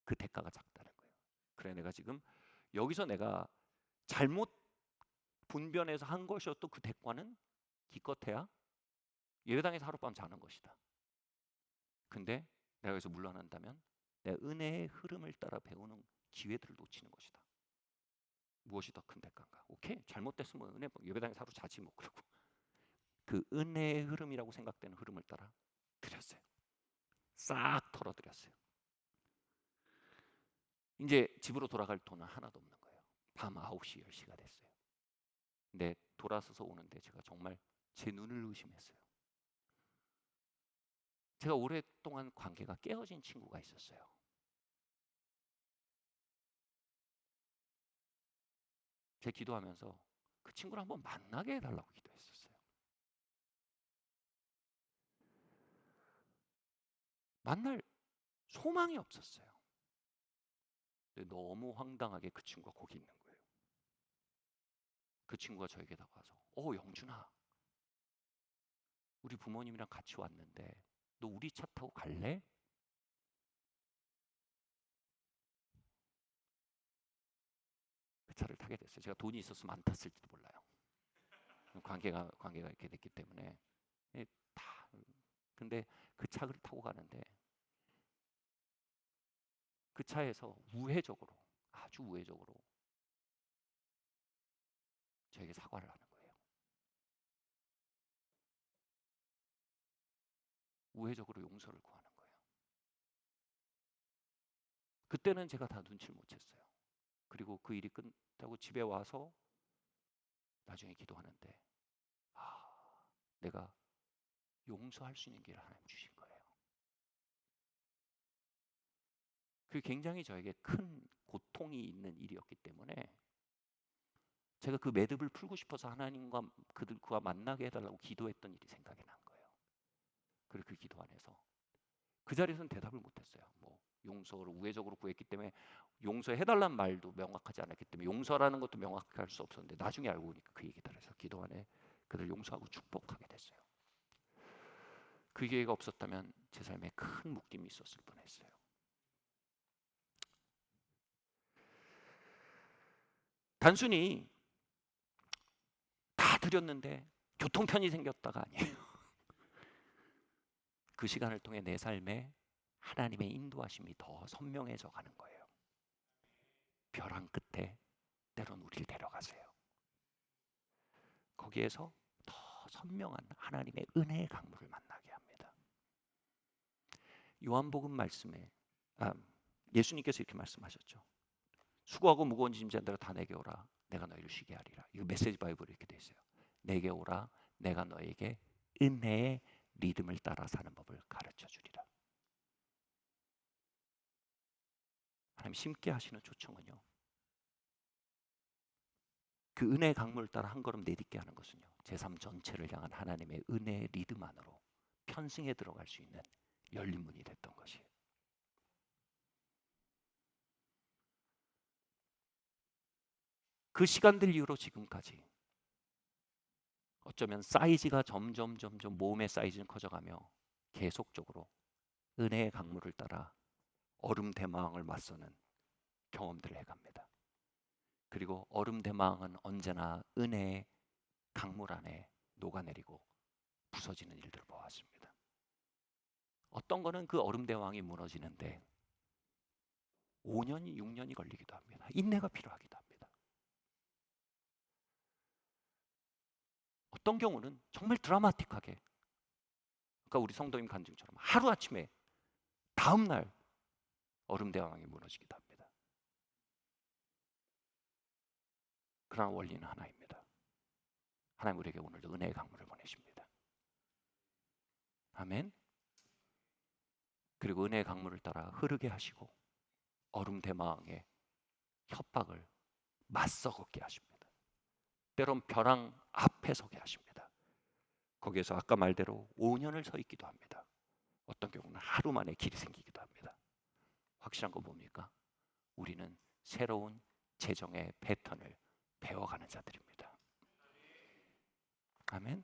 그 대가가 작다는 거예요. 그래, 내가 지금 여기서 내가 잘못 분변해서 한 것이어도 그 대가는 기껏해야 예배당에서 하룻밤 자는 것이다. 근데 내가 여기서 물러난다면 내 은혜의 흐름을 따라 배우는 기회들을 놓치는 것이다. 무엇이 더 큰 대가인가? 오케이, 잘못됐으면 은혜 예배당에서 하루 자지 뭐. 그러고 그 은혜의 흐름이라고 생각되는 흐름을 따라 드렸어요. 싹 털어드렸어요. 이제 집으로 돌아갈 돈은 하나도 없는 거예요. 밤 9시, 10시가 됐어요. 근데 돌아서서 오는데 제가 정말 제 눈을 의심했어요. 제가 오랫동안 관계가 깨어진 친구가 있었어요. 제 기도하면서 그 친구를 한번 만나게 해달라고 기도했었어요. 만날 소망이 없었어요. 근데 너무 황당하게 그 친구가 거기 있는 거예요. 그 친구가 저에게 다가와서 영준아, 우리 부모님이랑 같이 왔는데 너 우리 차 타고 갈래? 그 차를 타게 됐어요. 제가 돈이 있었으면 안 탔을지도 몰라요. 관계가 이렇게 됐기 때문에. 예, 다. 근데 그 차를 타고 가는데 그 차에서 우회적으로, 아주 우회적으로 저에게 사과를 하는 거예요. 우회적으로 용서를 구하는 거예요. 그때는 제가 다 눈치를 못 챘어요. 그리고 그 일이 끝나고 집에 와서 나중에 기도하는데 내가 용서할 수 있는 길을 하나님 주신 거예요. 그게 굉장히 저에게 큰 고통이 있는 일이었기 때문에 제가 그 매듭을 풀고 싶어서 하나님과 그들과 만나게 해달라고 기도했던 일이 생각이 난 거예요. 그리고 그 기도 안에서 그 자리에서는 대답을 못했어요. 뭐 용서를 우회적으로 구했기 때문에 용서해달라는 말도 명확하지 않았기 때문에 용서라는 것도 명확하게 할 수 없었는데 나중에 알고 보니까 그 얘기를 해서 기도 안에 그들 용서하고 축복하게 됐어요. 그 기회가 없었다면 제 삶에 큰 묶임이 있었을 뻔했어요. 단순히 다 드렸는데 교통편이 생겼다가 아니에요. 그 시간을 통해 내 삶에 하나님의 인도하심이 더 선명해져 가는 거예요. 벼랑 끝에 때론 우리를 데려가세요. 거기에서 더 선명한 하나님의 은혜의 강물을 만나게 합니다. 요한복음 말씀에 예수님께서 이렇게 말씀하셨죠. 수고하고 무거운 짐진 자들아 다 내게 오라 내가 너희를 쉬게 하리라. 이거 메시지 바이블에 이렇게 돼 있어요. 내게 오라 내가 너에게 은혜의 리듬을 따라 사는 법을 가르쳐 주리라. 하나님 심게 하시는 초청은요. 그 은혜의 강물을 따라 한 걸음 내딛게 하는 것은요. 제 삶 전체를 향한 하나님의 은혜의 리듬 안으로 편승해 들어갈 수 있는 열린 문이 됐던 것이에요. 그 시간들 이후로 지금까지 어쩌면 사이즈가 점점 몸의 사이즈는 커져가며 계속적으로 은혜의 강물을 따라 얼음 대망을 맞서는 경험들을 해갑니다. 그리고 얼음 대망은 언제나 은혜의 강물 안에 녹아내리고 부서지는 일들을 보았습니다. 어떤 거는 그 얼음 대왕이 무너지는데 5년이 6년이 걸리기도 합니다. 인내가 필요하기도 합니다. 어떤 경우는 정말 드라마틱하게 그러니까 우리 성도님 간증처럼 하루아침에 다음 날 얼음 대왕이 무너지기도 합니다. 그러나 원리는 하나입니다. 하나님 우리에게 오늘도 은혜의 강물을 보내십니다. 아멘. 그리고 은혜의 강물을 따라 흐르게 하시고 얼음 대망의 협박을 맞서걷게 하십니다. 때론 벼랑 앞에 서게 하십니다. 거기에서 아까 말대로 5년을 서 있기도 합니다. 어떤 경우는 하루 만에 길이 생기기도 합니다. 확실한 거 뭡니까? 우리는 새로운 재정의 패턴을 배워가는 자들입니다. 아멘.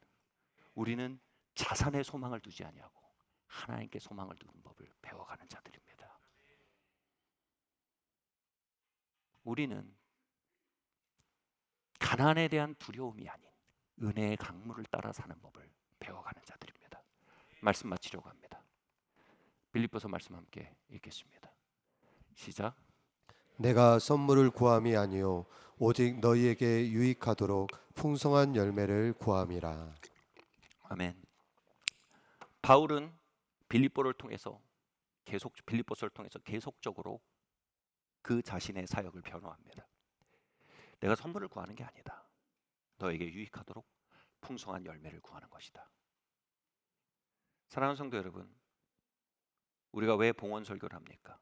우리는 자산에 소망을 두지 아니하고 하나님께 소망을 두는 법을 배워가는 자들입니다. 우리는 가난에 대한 두려움이 아닌 은혜의 강물을 따라 사는 법을 배워가는 자들입니다. 말씀 마치려고 합니다. 빌립보서 말씀 함께 읽겠습니다. 시작. 내가 선물을 구함이 아니요 오직 너희에게 유익하도록 풍성한 열매를 구함이라. 아멘. 바울은 빌립보서를 통해서 계속적으로 그 자신의 사역을 변호합니다. 내가 선물을 구하는 게 아니다. 너에게 유익하도록 풍성한 열매를 구하는 것이다. 사랑하는 성도 여러분, 우리가 왜 봉헌 설교를 합니까?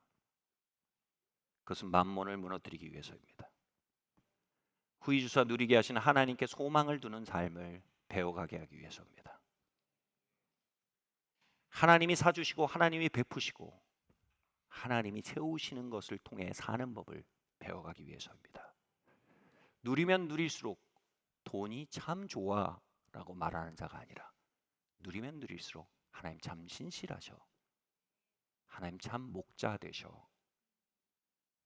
그것은 만몬을 무너뜨리기 위해서입니다. 후히 주사 누리게 하시는 하나님께 소망을 두는 삶을 배워가게 하기 위해서입니다. 하나님이 사주시고 하나님이 베푸시고 하나님이 채우시는 것을 통해 사는 법을 배워가기 위해서입니다. 누리면 누릴수록 돈이 참 좋아 라고 말하는 자가 아니라 누리면 누릴수록 하나님 참 신실하셔, 하나님 참 목자 되셔,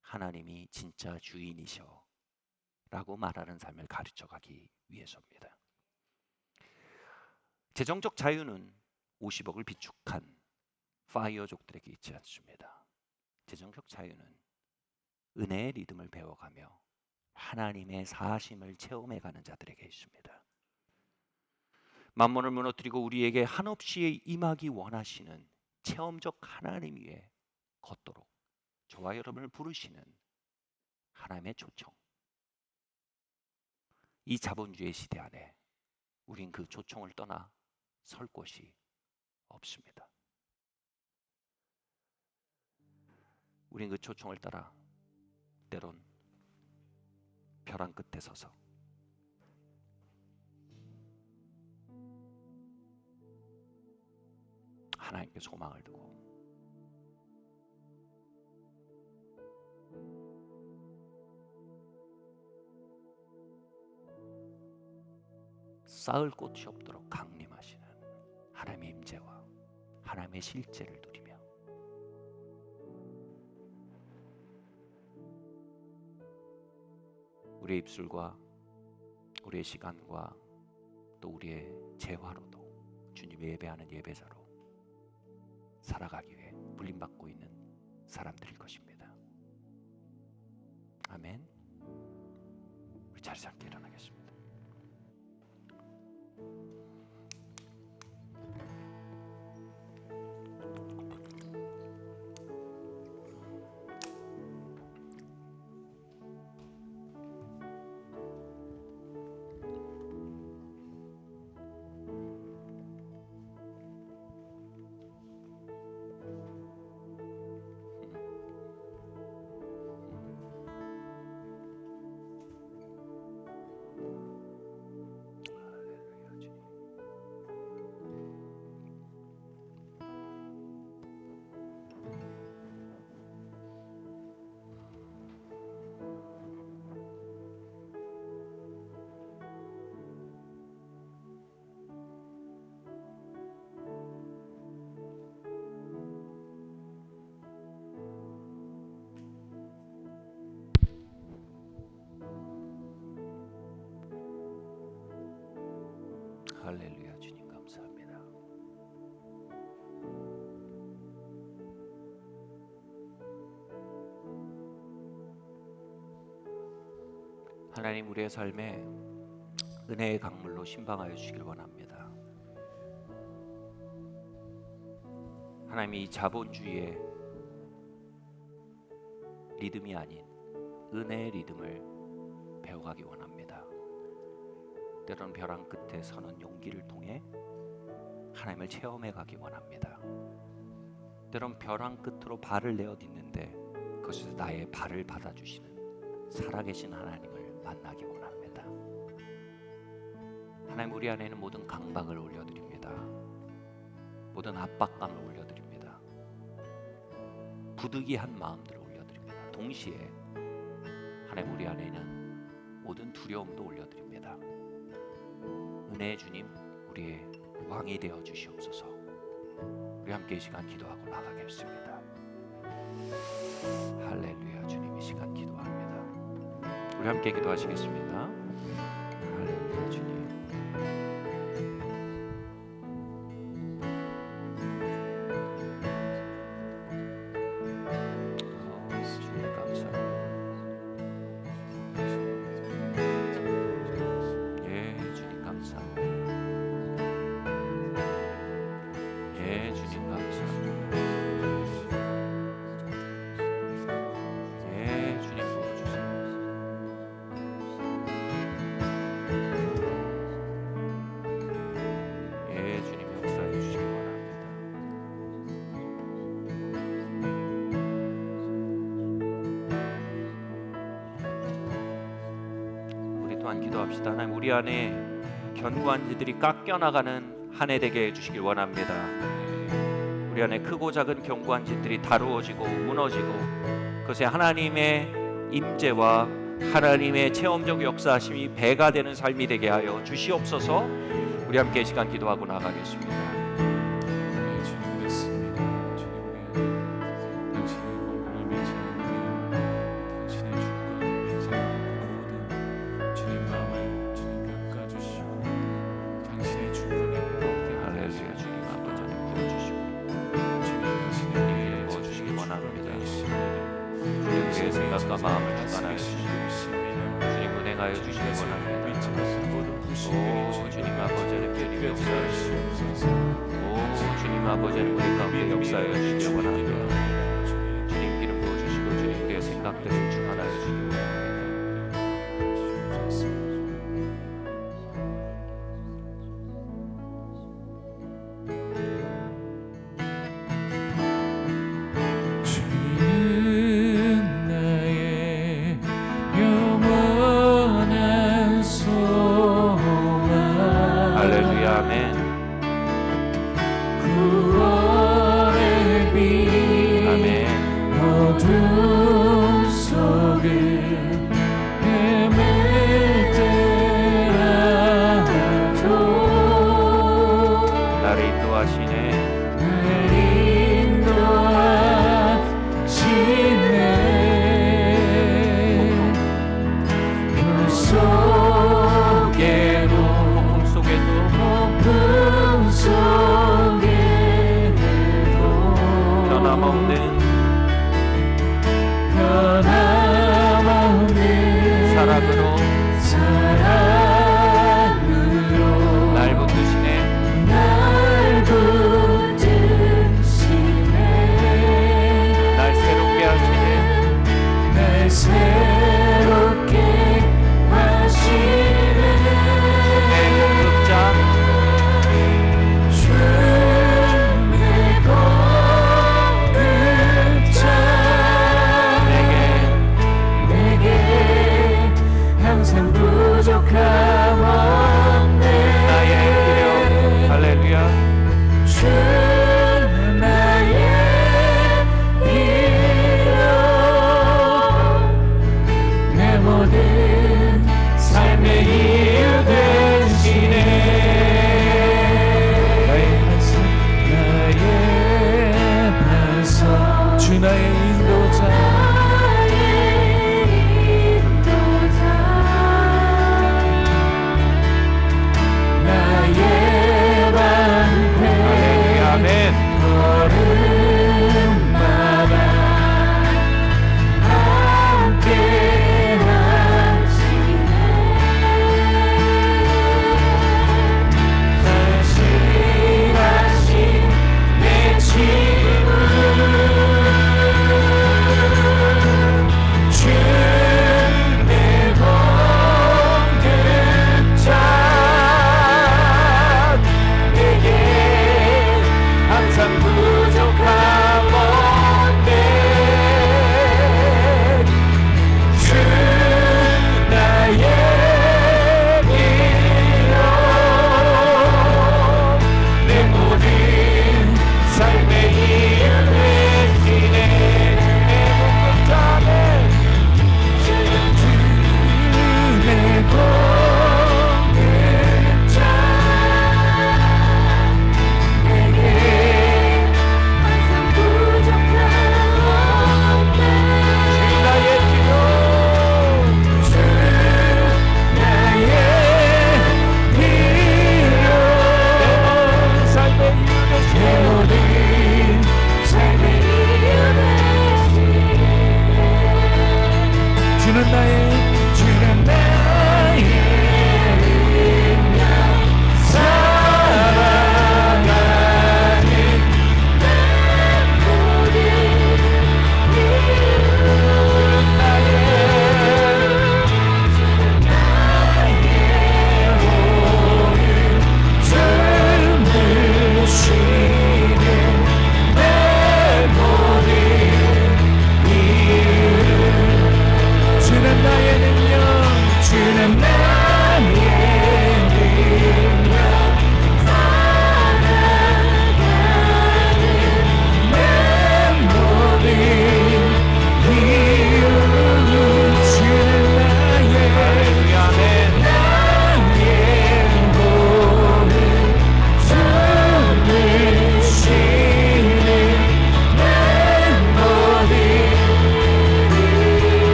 하나님이 진짜 주인이셔 라고 말하는 삶을 가르쳐가기 위해서입니다. 재정적 자유는 50억을 비축한 파이어족들에게 있지 않습니다. 재정적 자유는 은혜의 리듬을 배워가며 하나님의 사심을 체험해가는 자들에게 있습니다. 만몬을 무너뜨리고 우리에게 한없이 임하기 원하시는 체험적 하나님 위에 걷도록 저와 여러분을 부르시는 하나님의 초청. 이 자본주의 시대 안에 우린 그 초청을 떠나 설 곳이 없습니다. 우린 그 초청을 따라 때론 벼랑 끝에 서서 하나님께 소망을 두고 쌓을 곳이 없도록 강림하시는 하나님의 임재와 하나님의 실제를 누리며 우리의 입술과 우리의 시간과 또 우리의 재화로도 주님을 예배하는 예배자로 살아가기 위해 불림받고 있는 사람들일 것입니다. 아멘. 우리 자리에서 함께 일어나겠습니다. 할렐루야. 주님 감사합니다. 하나님, 우리의 삶에 은혜의 강물로 신방하여 주시길 원합니다. 하나님, 이 자본주의의 리듬이 아닌 은혜의 리듬을 배워가기 원합니다. 때론 벼랑 끝에 서는 용기를 통해 하나님을 체험해 가기 원합니다. 때론 벼랑 끝으로 발을 내어딛는데 그것에서 나의 발을 받아주시는 살아계신 하나님을 만나기 원합니다. 하나님, 우리 안에 있는 모든 강박을 올려드립니다. 모든 압박감을 올려드립니다. 부득이한 마음들을 올려드립니다. 동시에 하나님, 우리 안에 있는 모든 두려움도 올려드립니다. 은혜의 주님, 우리의 왕이 되어 주시옵소서. 우리 함께 이 시간 기도하고 나가겠습니다. 할렐루야. 주님, 이 시간 기도합니다. 우리 함께 기도하시겠습니다. 할렐루야. 주님. 주님 감사합니다. 예, 주님 감사합니다. 예, 주님 감사합니다. 예, 주님 도와주세요. 예, 주님 역사해 주시기 원합니다. 우리 또한 기도합시다. 하나님, 우리 안에 견고한 지들이 깎여나가는 한 해 되게 해주시길 원합니다. 우리 안에 크고 작은 견고한 짓들이 다루어지고 무너지고 그것에 하나님의 임재와 하나님의 체험적 역사하심이 배가 되는 삶이 되게 하여 주시옵소서. 우리 함께 이 시간 기도하고 나가겠습니다. 네, 주님 그렇습니다. 주님, 우리 당신의 공공을 맺는 당신의 주권 모든 주님 마음을 주님 깎아주시고 당신의 주권에 할렐루야. 주님 아버지 하나님 도와주시고 주님 당신의 도와주시기 원합니다. 주님, 주님 우리의 생각과 마음을 주관하여 주시고 주님 운행하여 주시기 원합니다. 오, 주님 아버지 하나님 역사하여 주시옵소서. 오, 주님 아버지 하나님 우리 가운데 역사하여 주시기 원합니다. 주님 기름 부어주시고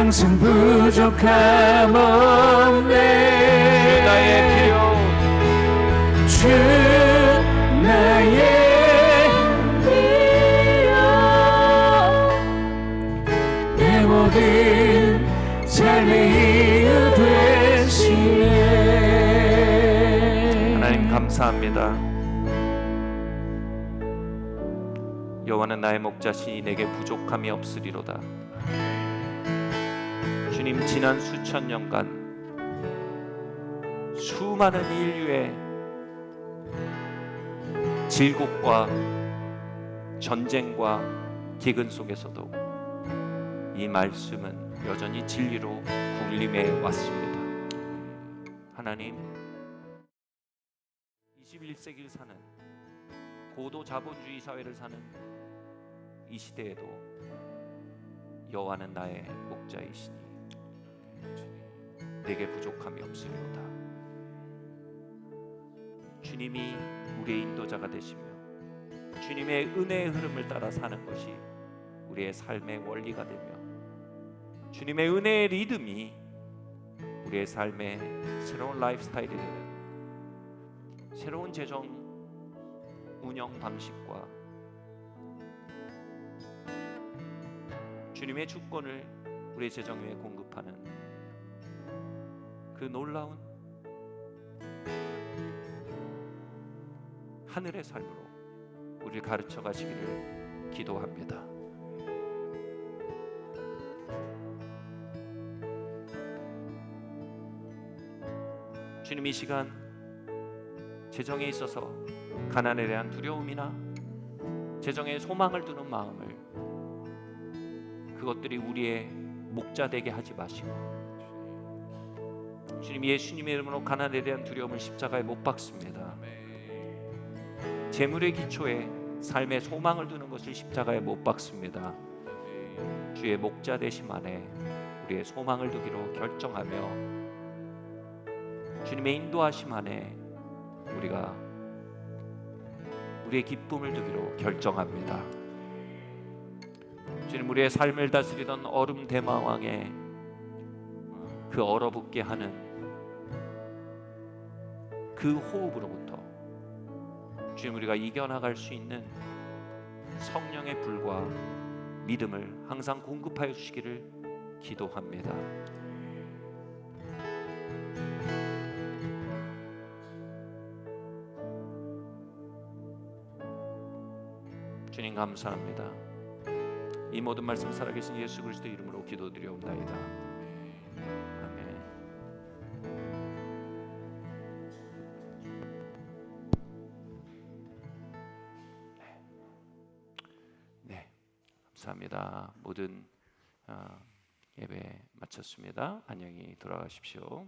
평생 부족함 없네. 나의 필요 주 나의 필요 내 모든 삶의 이유 되시네. 하나님 감사합니다. 여호와는 나의 목자시니 내게 부족함이 없으리로다. 주님, 지난 수천 년간 수많은 인류의 질곡과 전쟁과 기근 속에서도 이 말씀은 여전히 진리로 군림해 왔습니다. 하나님, 21세기를 사는 고도 자본주의 사회를 사는 이 시대에도 여호와는 나의 목자이시니 내게 부족함이 없으리로다. 주님이 우리의 인도자가 되시며 주님의 은혜의 흐름을 따라 사는 것이 우리의 삶의 원리가 되며 주님의 은혜의 리듬이 우리의 삶의 새로운 라이프 스타일이 되는 새로운 재정 운영 방식과 주님의 주권을 우리의 재정 위에 공급하는 그 놀라운 하늘의 삶으로 우리를 가르쳐 가시기를 기도합니다. 주님, 이 시간 재정에 있어서 가난에 대한 두려움이나 재정에 소망을 두는 마음을 그것들이 우리의 목자 되게 하지 마시고 주님, 예수님의 이름으로 가난에 대한 두려움을 십자가에 못 박습니다. 재물의 기초에 삶의 소망을 두는 것을 십자가에 못 박습니다. 주의 목자 되심 안에 우리의 소망을 두기로 결정하며 주님의 인도하심 안에 우리가 우리의 기쁨을 두기로 결정합니다. 주님, 우리의 삶을 다스리던 얼음 대마왕의 그 얼어붙게 하는 그 호흡으로부터 주님, 우리가 이겨나갈 수 있는 성령의 불과 믿음을 항상 공급하여 주시기를 기도합니다. 주님, 감사합니다. 이 모든 말씀 살아계신 예수 그리스도 이름으로 기도드리옵나이다. 아멘. 네, 감사합니다. 모든 예배 마쳤습니다. 안녕히 돌아가십시오.